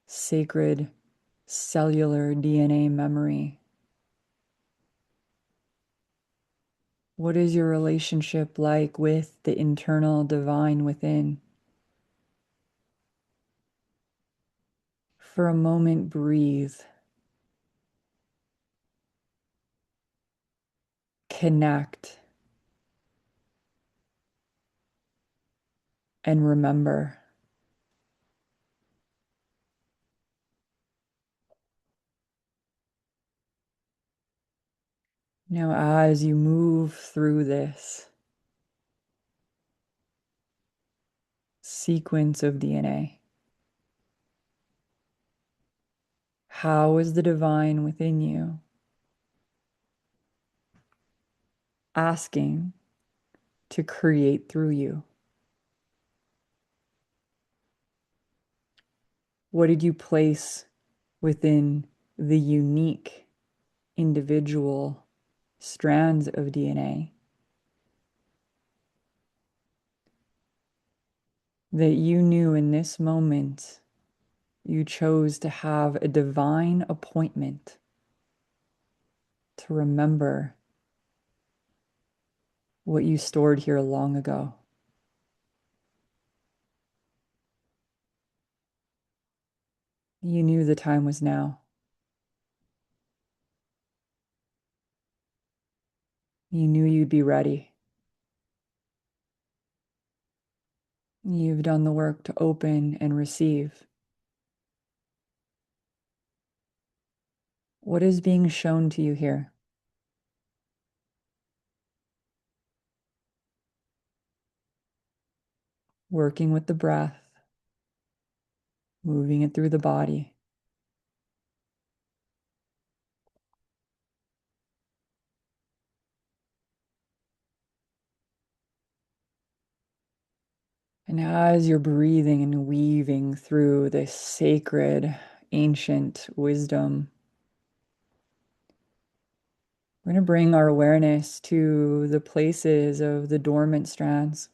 sacred cellular DNA memory? What is your relationship like with the internal divine within? For a moment, breathe, connect, and remember. Now, as you move through this sequence of DNA, how is the divine within you asking to create through you? What did you place within the unique individual strands of DNA that you knew in this moment you chose to have a divine appointment to remember what you stored here long ago? You knew the time was now. You knew you'd be ready. You've done the work to open and receive. What is being shown to you here? Working with the breath, moving it through the body. And as you're breathing and weaving through this sacred, ancient wisdom, we're going to bring our awareness to the places of the dormant strands.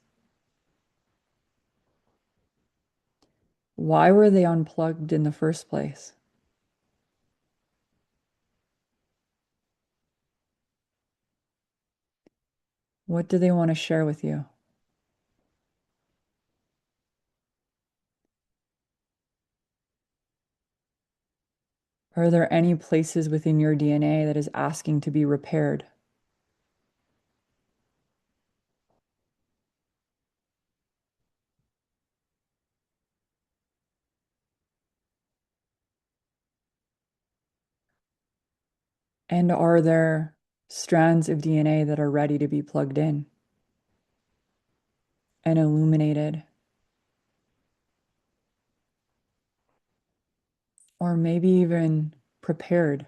Why were they unplugged in the first place? What do they want to share with you? Are there any places within your DNA that is asking to be repaired? And are there strands of DNA that are ready to be plugged in and illuminated? Or maybe even prepared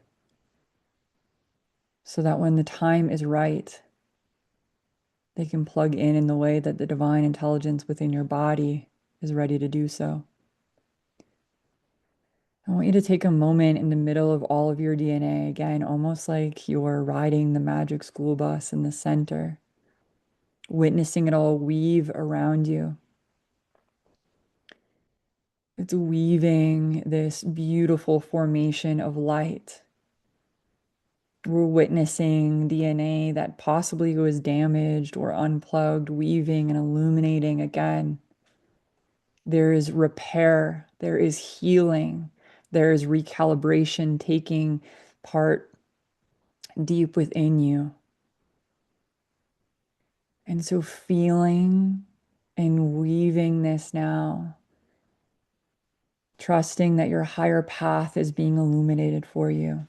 so that when the time is right, they can plug in the way that the divine intelligence within your body is ready to do so. I want you to take a moment in the middle of all of your DNA, again, almost like you're riding the magic school bus in the center, witnessing it all weave around you. It's weaving this beautiful formation of light. We're witnessing DNA that possibly was damaged or unplugged, weaving and illuminating again. There is repair, there is healing, there is recalibration taking part deep within you. And so, feeling and weaving this now, trusting that your higher path is being illuminated for you.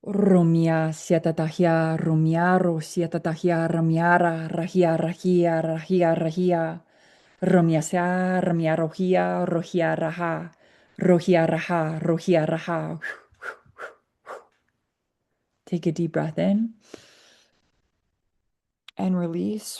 Romia siatatahia, romiaro siatatahia, ramiara, rahia, rahia, rahia, rahia. Romia sia, ramia rohia, rohia raha, rohia raha, rohia raha. Take a deep breath in and release.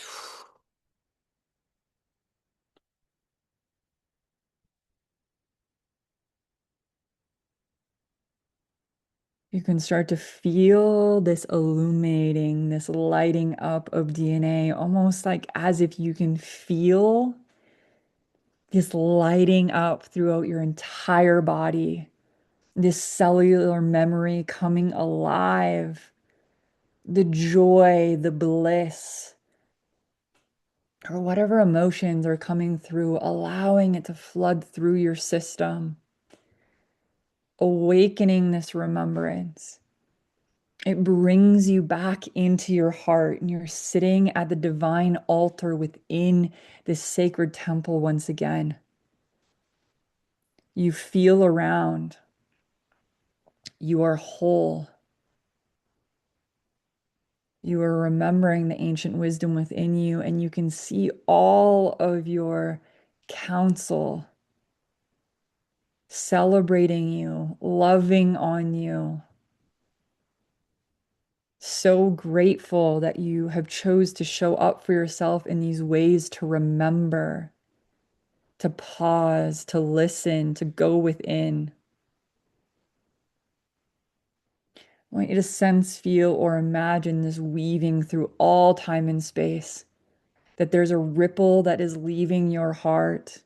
You can start to feel this illuminating, this lighting up of DNA, almost like as if you can feel this lighting up throughout your entire body, this cellular memory coming alive, the joy, the bliss, or whatever emotions are coming through, allowing it to flood through your system, awakening this remembrance. It brings you back into your heart, and you're sitting at the divine altar within this sacred temple once again. You feel around. You are whole. You are remembering the ancient wisdom within you, and you can see all of your counsel celebrating you, loving on you. So grateful that you have chose to show up for yourself in these ways to remember, to pause, to listen, to go within. I want you to sense, feel, or imagine this weaving through all time and space, that there's a ripple that is leaving your heart,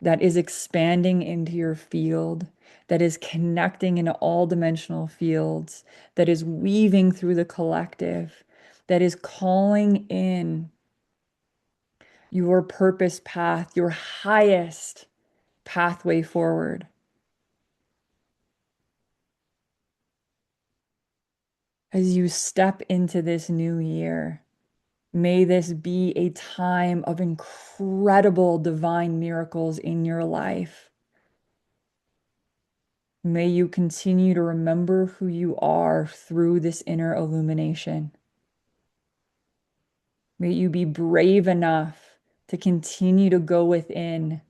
that is expanding into your field, that is connecting into all dimensional fields, that is weaving through the collective, that is calling in your purpose path, your highest pathway forward. As you step into this new year, may this be a time of incredible divine miracles in your life. May you continue to remember who you are through this inner illumination. May you be brave enough to continue to go within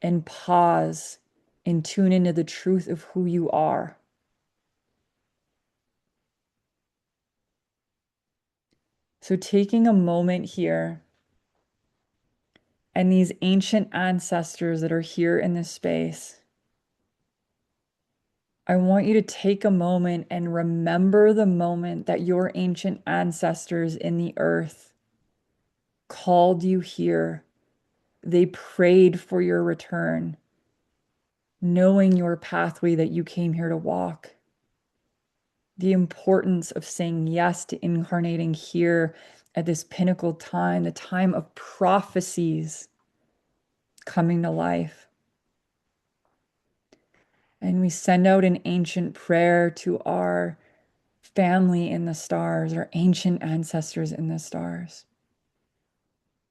and pause and tune into the truth of who you are. So, taking a moment here, and these ancient ancestors that are here in this space, I want you to take a moment and remember the moment that your ancient ancestors in the earth called you here. They prayed for your return, knowing your pathway that you came here to walk. The importance of saying yes to incarnating here at this pinnacle time, the time of prophecies coming to life. And we send out an ancient prayer to our family in the stars, our ancient ancestors in the stars.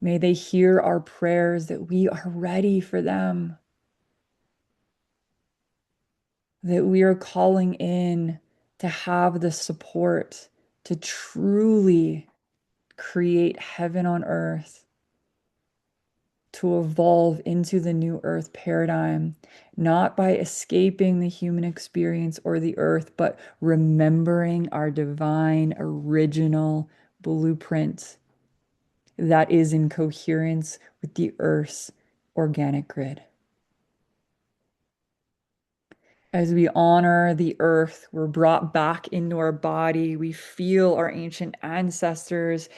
May they hear our prayers that we are ready for them, that we are calling in to have the support to truly create heaven on earth, to evolve into the new earth paradigm, not by escaping the human experience or the earth, but remembering our divine original blueprint that is in coherence with the earth's organic grid. As we honor the earth, we're brought back into our body. We feel our ancient ancestors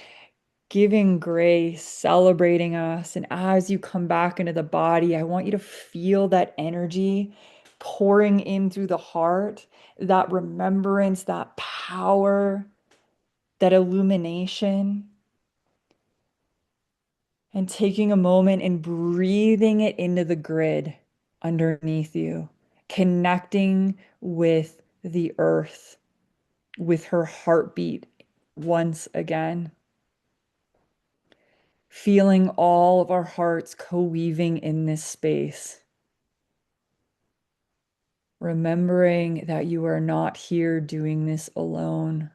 giving grace, celebrating us. And as you come back into the body, I want you to feel that energy pouring in through the heart, that remembrance, that power, that illumination, and taking a moment and breathing it into the grid underneath you, connecting with the earth, with her heartbeat once again. Feeling all of our hearts co-weaving in this space. Remembering that you are not here doing this alone.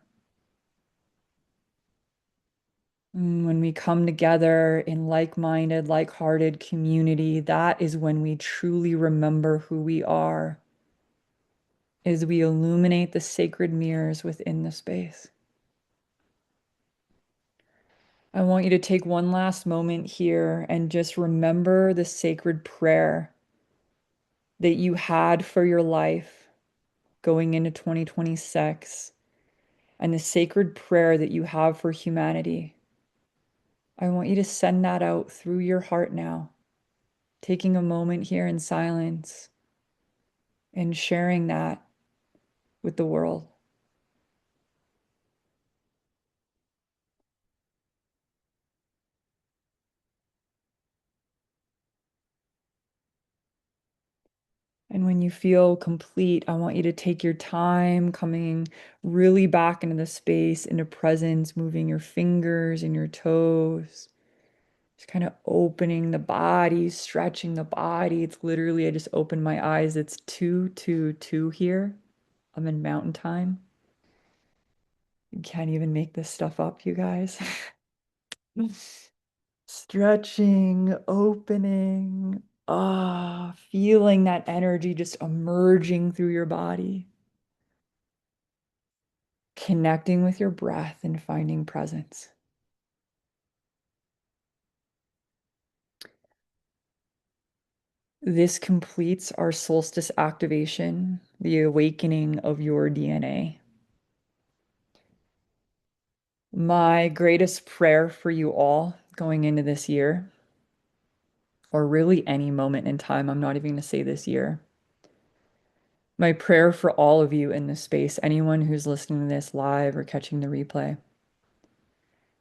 When we come together in like-minded, like-hearted community, that is when we truly remember who we are, as we illuminate the sacred mirrors within the space. I want you to take one last moment here and just remember the sacred prayer that you had for your life going into 2026 and the sacred prayer that you have for humanity. I want you to send that out through your heart now, taking a moment here in silence and sharing that with the world. And when you feel complete, I want you to take your time coming really back into the space, into presence, moving your fingers and your toes, just kind of opening the body, stretching the body. It's literally, I just opened my eyes. It's 2:22 here. I'm in mountain time. You can't even make this stuff up, you guys. Stretching, opening, feeling that energy just emerging through your body, connecting with your breath and finding presence. This completes our solstice activation, the awakening of your DNA. My greatest prayer for you all going into this year, or really any moment in time, I'm not even going to say this year. My prayer for all of you in this space, anyone who's listening to this live or catching the replay,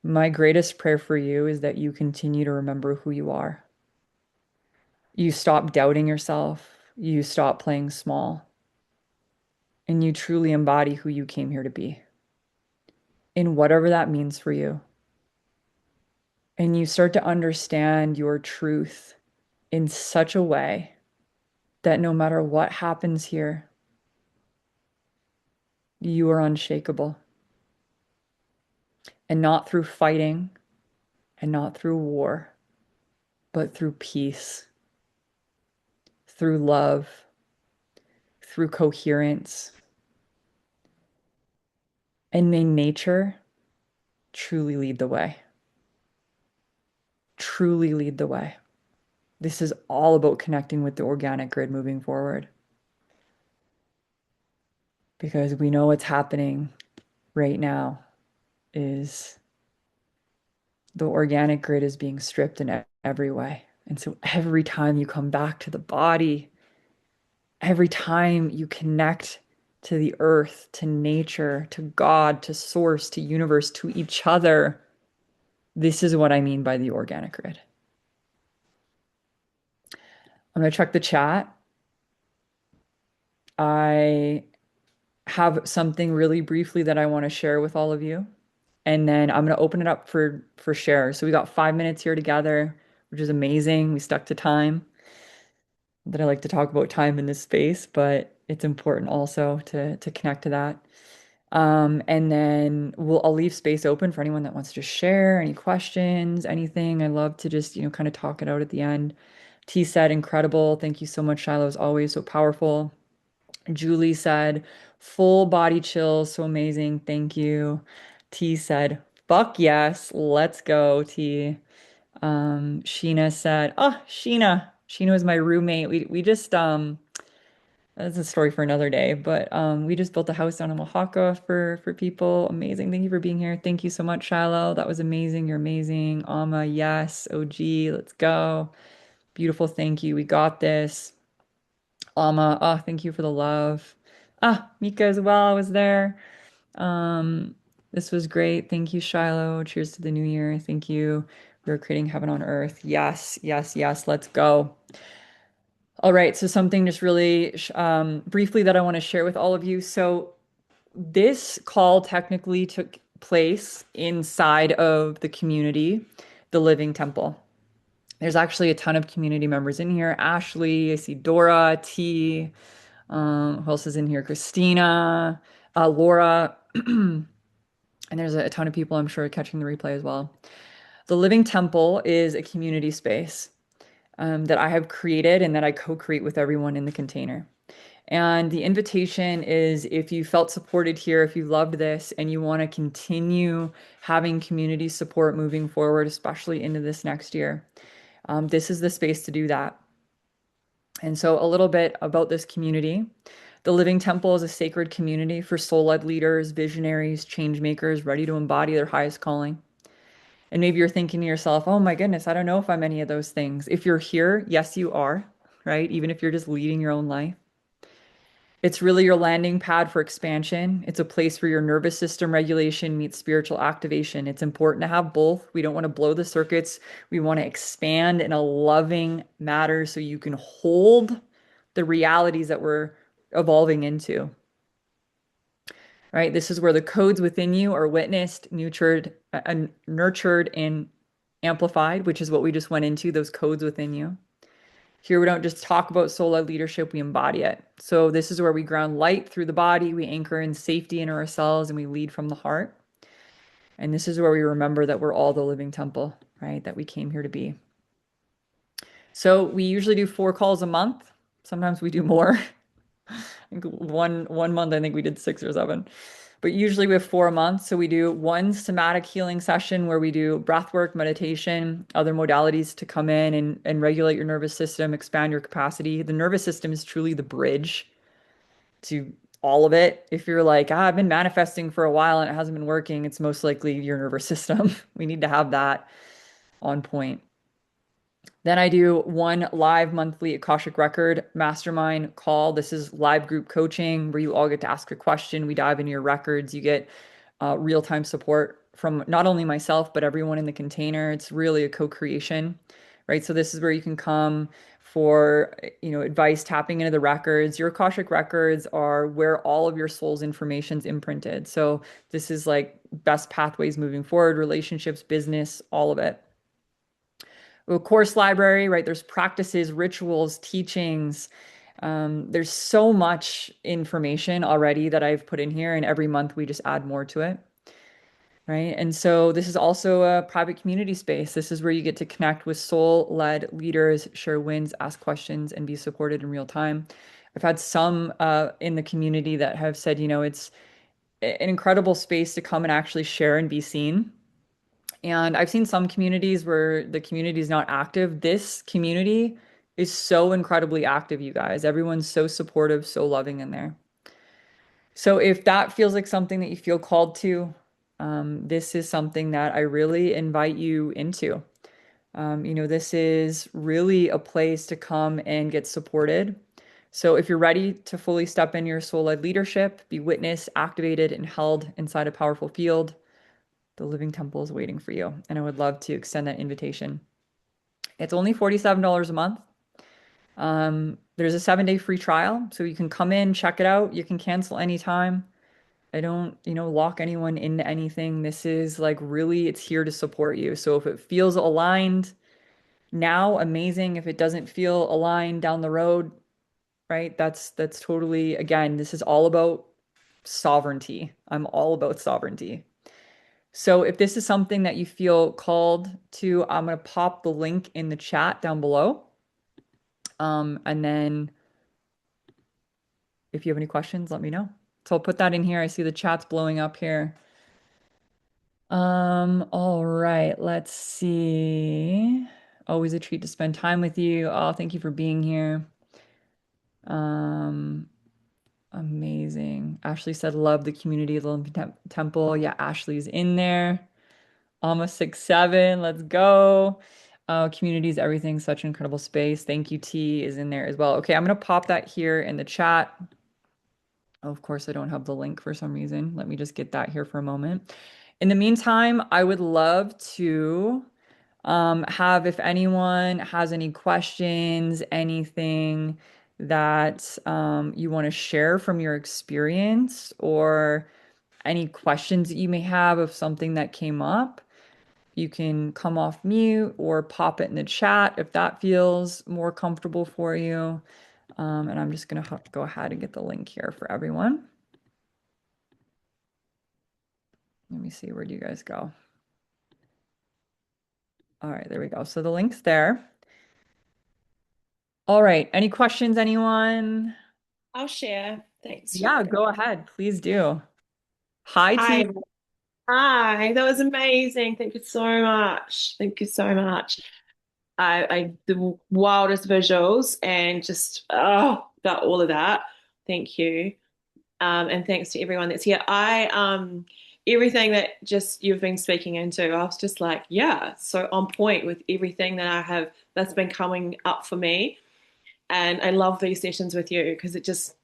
my greatest prayer for you is that you continue to remember who you are. You stop doubting yourself, you stop playing small, and you truly embody who you came here to be, in whatever that means for you. And you start to understand your truth in such a way that no matter what happens here, you are unshakable. And not through fighting and not through war, but through peace, through love, through coherence. And may nature truly lead the way. Truly lead the way. This is all about connecting with the organic grid moving forward because we know what's happening right now is the organic grid is being stripped in every way. And so every time you come back to the body, every time you connect to the earth, to nature, to God, to source, to universe, to each other, this is what I mean by the organic grid. I'm going to check the chat. I have something really briefly that I want to share with all of you. And then I'm going to open it up for share. So we got 5 minutes here together, which is amazing. We stuck to time. That I like to talk about time in this space, but it's important also to connect to that. And then I'll leave space open for anyone that wants to share any questions, anything. I love to just, kind of talk it out at the end. T said, incredible. Thank you so much, Shiloh. As always, so powerful. Julie said, full body chills, so amazing. Thank you. T said, fuck yes, let's go, T. Sheena said, oh, Sheena. Sheena was my roommate. We just that's a story for another day, but we just built a house down in Oaxaca for people. Amazing. Thank you for being here. Thank you so much, Shiloh. That was amazing. You're amazing. Amma, yes. OG, let's go. Beautiful. Thank you. We got this. Alma, oh, thank you for the love. Ah, Mika as well. I was there. Um, this was great. Thank you, Shiloh. Cheers to the new year. Thank you. We're creating heaven on earth. Yes, yes, yes. Let's go. All right. So something just really briefly that I want to share with all of you. So this call technically took place inside of the community, the Living Temple. There's actually a ton of community members in here. Ashley, I see Dora, T. Who else is in here? Christina, Laura, and there's a ton of people I'm sure catching the replay as well. The Living Temple is a community space that I have created and that I co-create with everyone in the container. And the invitation is if you felt supported here, if you loved this, and you want to continue having community support moving forward, especially into this next year, this is the space to do that. And so, a little bit about this community. The Living Temple is a sacred community for soul-led leaders, visionaries, change makers ready to embody their highest calling. And maybe you're thinking to yourself, oh my goodness, I don't know if I'm any of those things. If you're here, yes, you are, right? Even if you're just leading your own life. It's really your landing pad for expansion. It's a place where your nervous system regulation meets spiritual activation. It's important to have both. We don't want to blow the circuits. We want to expand in a loving manner so you can hold the realities that we're evolving into. Right? This is where the codes within you are witnessed, nurtured, and amplified, which is what we just went into, those codes within you. Here, we don't just talk about soul-led leadership, we embody it. So this is where we ground light through the body, we anchor in safety in ourselves, and we lead from the heart. And this is where we remember that we're all the living temple, right? That we came here to be. So we usually do 4 calls a month. Sometimes we do more. One month, I think we did 6 or 7. But usually we have 4 months. So we do one somatic healing session where we do breath work, meditation, other modalities to come in and regulate your nervous system, expand your capacity. The nervous system is truly the bridge to all of it. If you're like, I've been manifesting for a while and it hasn't been working, it's most likely your nervous system. We need to have that on point. Then I do one live monthly Akashic Record mastermind call. This is live group coaching where you all get to ask a question. We dive into your records. You get real-time support from not only myself, but everyone in the container. It's really a co-creation, right? So this is where you can come for, advice, tapping into the records. Your Akashic records are where all of your soul's information's imprinted. So this is like best pathways moving forward, relationships, business, all of it. A course library, right? There's practices, rituals, teachings. There's so much information already that I've put in here, and every month we just add more to it, right? And so this is also a private community space. This is where you get to connect with soul-led leaders, share wins, ask questions, and be supported in real time. I've had some in the community that have said, it's an incredible space to come and actually share and be seen. And I've seen some communities where the community is not active. This community is so incredibly active, you guys. Everyone's so supportive, so loving in there. So if that feels like something that you feel called to, this is something that I really invite you into. This is really a place to come and get supported. So if you're ready to fully step in your soul-led leadership, be witnessed, activated, and held inside a powerful field, the Living Temple is waiting for you, and I would love to extend that invitation. It's only $47 a month. There's a 7-day free trial, so you can come in, check it out. You can cancel anytime. I don't, lock anyone into anything. This is like really, it's here to support you. So if it feels aligned now, amazing. If it doesn't feel aligned down the road, right? That's totally, again, this is all about sovereignty. I'm all about sovereignty. So if this is something that you feel called to, I'm going to pop the link in the chat down below. And then if you have any questions, let me know. So I'll put that in here. I see the chat's blowing up here. All right, let's see. Always a treat to spend time with you. Oh, thank you for being here. Um, Amazing. Ashley said, love the community of the Olympic Temple. Yeah, Ashley's in there. Almost 6'7". Let's go. Communities, everything, such an incredible space. Thank you, T is in there as well. Okay, I'm gonna pop that here in the chat. Oh, of course, I don't have the link for some reason. Let me just get that here for a moment. In the meantime, I would love to have, if anyone has any questions, anything that you want to share from your experience, or any questions that you may have of something that came up. You can come off mute or pop it in the chat if that feels more comfortable for you. And I'm just going to go ahead and get the link here for everyone. Let me see, where do you guys go? All right, there we go. So the link's there. All right, any questions, anyone?
I'll share. Thanks,
Yeah,
Sharon.
go ahead. Please do. Hi,
Hi.
T.
Hi. That was amazing. Thank you so much. Thank you so much. I the wildest visuals and just got all of that. Thank you. And thanks to everyone that's here. Everything that just you've been speaking into, I was just like, yeah, so on point with everything that I have that's been coming up for me. And I love these sessions with you because it just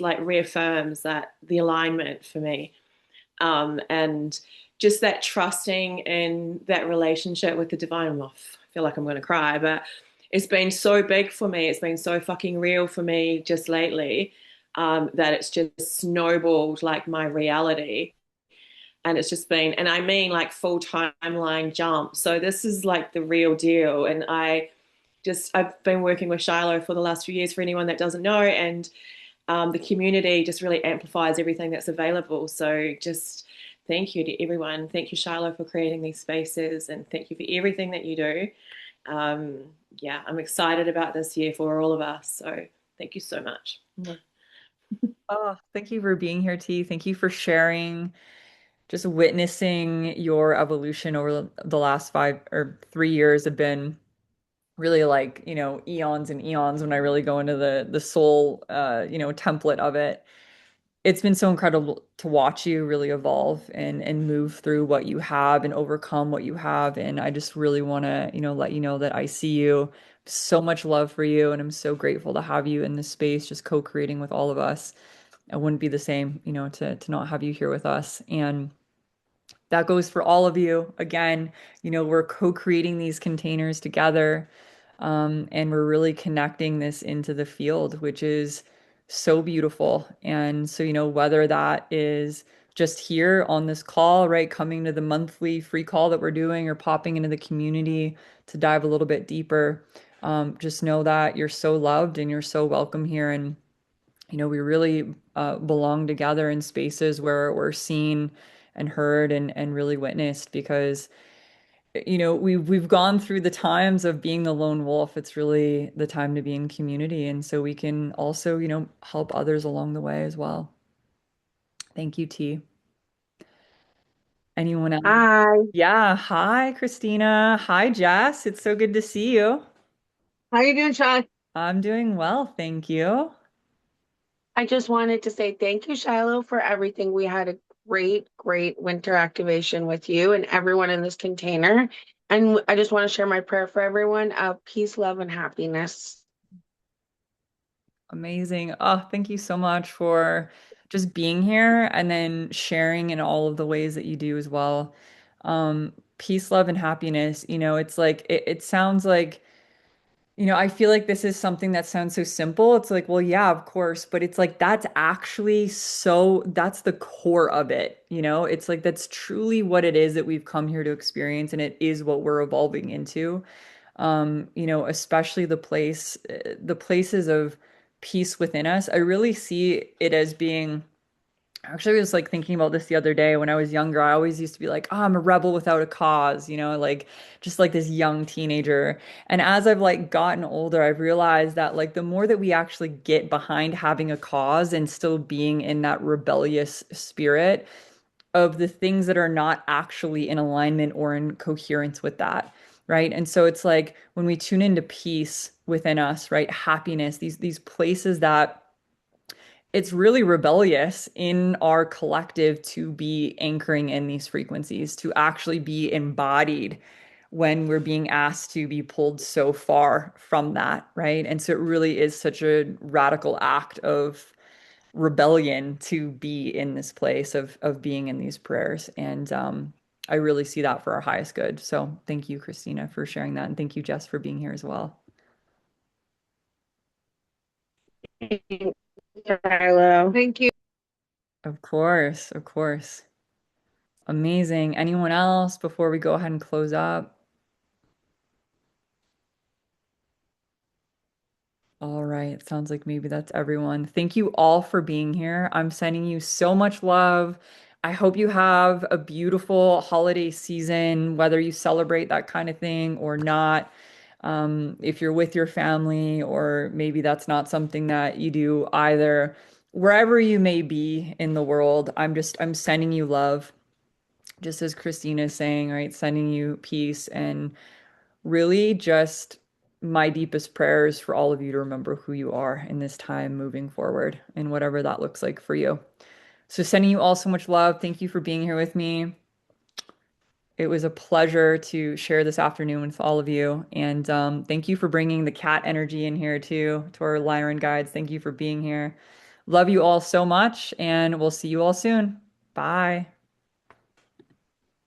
like reaffirms that the alignment for me. And just that trusting in that relationship with the divine. I feel like I'm going to cry, but it's been so big for me. It's been so fucking real for me just lately, that it's just snowballed like my reality. And it's just been, and I mean like full timeline jump. So this is like the real deal. And I've been working with Shiloh for the last few years for anyone that doesn't know. And the community just really amplifies everything that's available. So just thank you to everyone. Thank you, Shiloh, for creating these spaces, and thank you for everything that you do. Um, yeah, I'm excited about this year for all of us. So thank you so much.
Oh, thank you for being here, T. Thank you for sharing, just witnessing your evolution over the last 5 or 3 years have been really like, eons and eons when I really go into the soul, template of it. It's been so incredible to watch you really evolve and move through what you have and overcome what you have. And I just really want to, let you know that I see you. So much love for you, and I'm so grateful to have you in this space, just co-creating with all of us. It wouldn't be the same, to not have you here with us. And that goes for all of you. Again, we're co-creating these containers together, and we're really connecting this into the field, which is so beautiful. And so, whether that is just here on this call, right, coming to the monthly free call that we're doing, or popping into the community to dive a little bit deeper, just know that you're so loved and you're so welcome here. And we really belong together in spaces where we're seen and heard and really witnessed, because we've gone through the times of being the lone wolf. It's really the time to be in community, and so we can also help others along the way as well. Thank you, T. Anyone else?
Hi,
Yeah, hi, Christina. Hi, Jess. It's so good to see you.
how you doing, Sean?
I'm doing well, thank you.
I just wanted to say thank you, Shiloh, for everything. We had a great winter activation with you and everyone in this container. And I just want to share my prayer for everyone of peace, love, and happiness.
Amazing. Oh, thank you so much for just being here and then sharing in all of the ways that you do as well. Peace, love, and happiness. It's like it sounds like, I feel like this is something that sounds so simple. It's like, well, yeah, of course, but it's like that's the core of it. It's like that's truly what it is that we've come here to experience, and it is what we're evolving into. Especially the places of peace within us. I really see it as being, actually, I was like thinking about this the other day. When I was younger, I always used to be like, oh, I'm a rebel without a cause, like just like this young teenager. And as I've like gotten older, I've realized that like the more that we actually get behind having a cause and still being in that rebellious spirit of the things that are not actually in alignment or in coherence with that. Right. And so it's like when we tune into peace within us, right? Happiness, these places that it's really rebellious in our collective to be anchoring in these frequencies, to actually be embodied when we're being asked to be pulled so far from that, right? And so it really is such a radical act of rebellion to be in this place of being in these prayers. And I really see that for our highest good. So thank you, Christina, for sharing that. And thank you, Jess, for being here as well.
Thank you, Shiloh. Thank you.
Of course, of course. Amazing. Anyone else before we go ahead and close up? All right. Sounds like maybe that's everyone. Thank you all for being here. I'm sending you so much love. I hope you have a beautiful holiday season, whether you celebrate that kind of thing or not. If you're with your family, or maybe that's not something that you do either, wherever you may be in the world, I'm sending you love, just as Christina is saying, right? Sending you peace, and really just my deepest prayers for all of you to remember who you are in this time moving forward, and whatever that looks like for you. So sending you all so much love. Thank you for being here with me. It was a pleasure to share this afternoon with all of you. And thank you for bringing the cat energy in here too, to our Lyran guides. Thank you for being here. Love you all so much, and we'll see you all soon. Bye.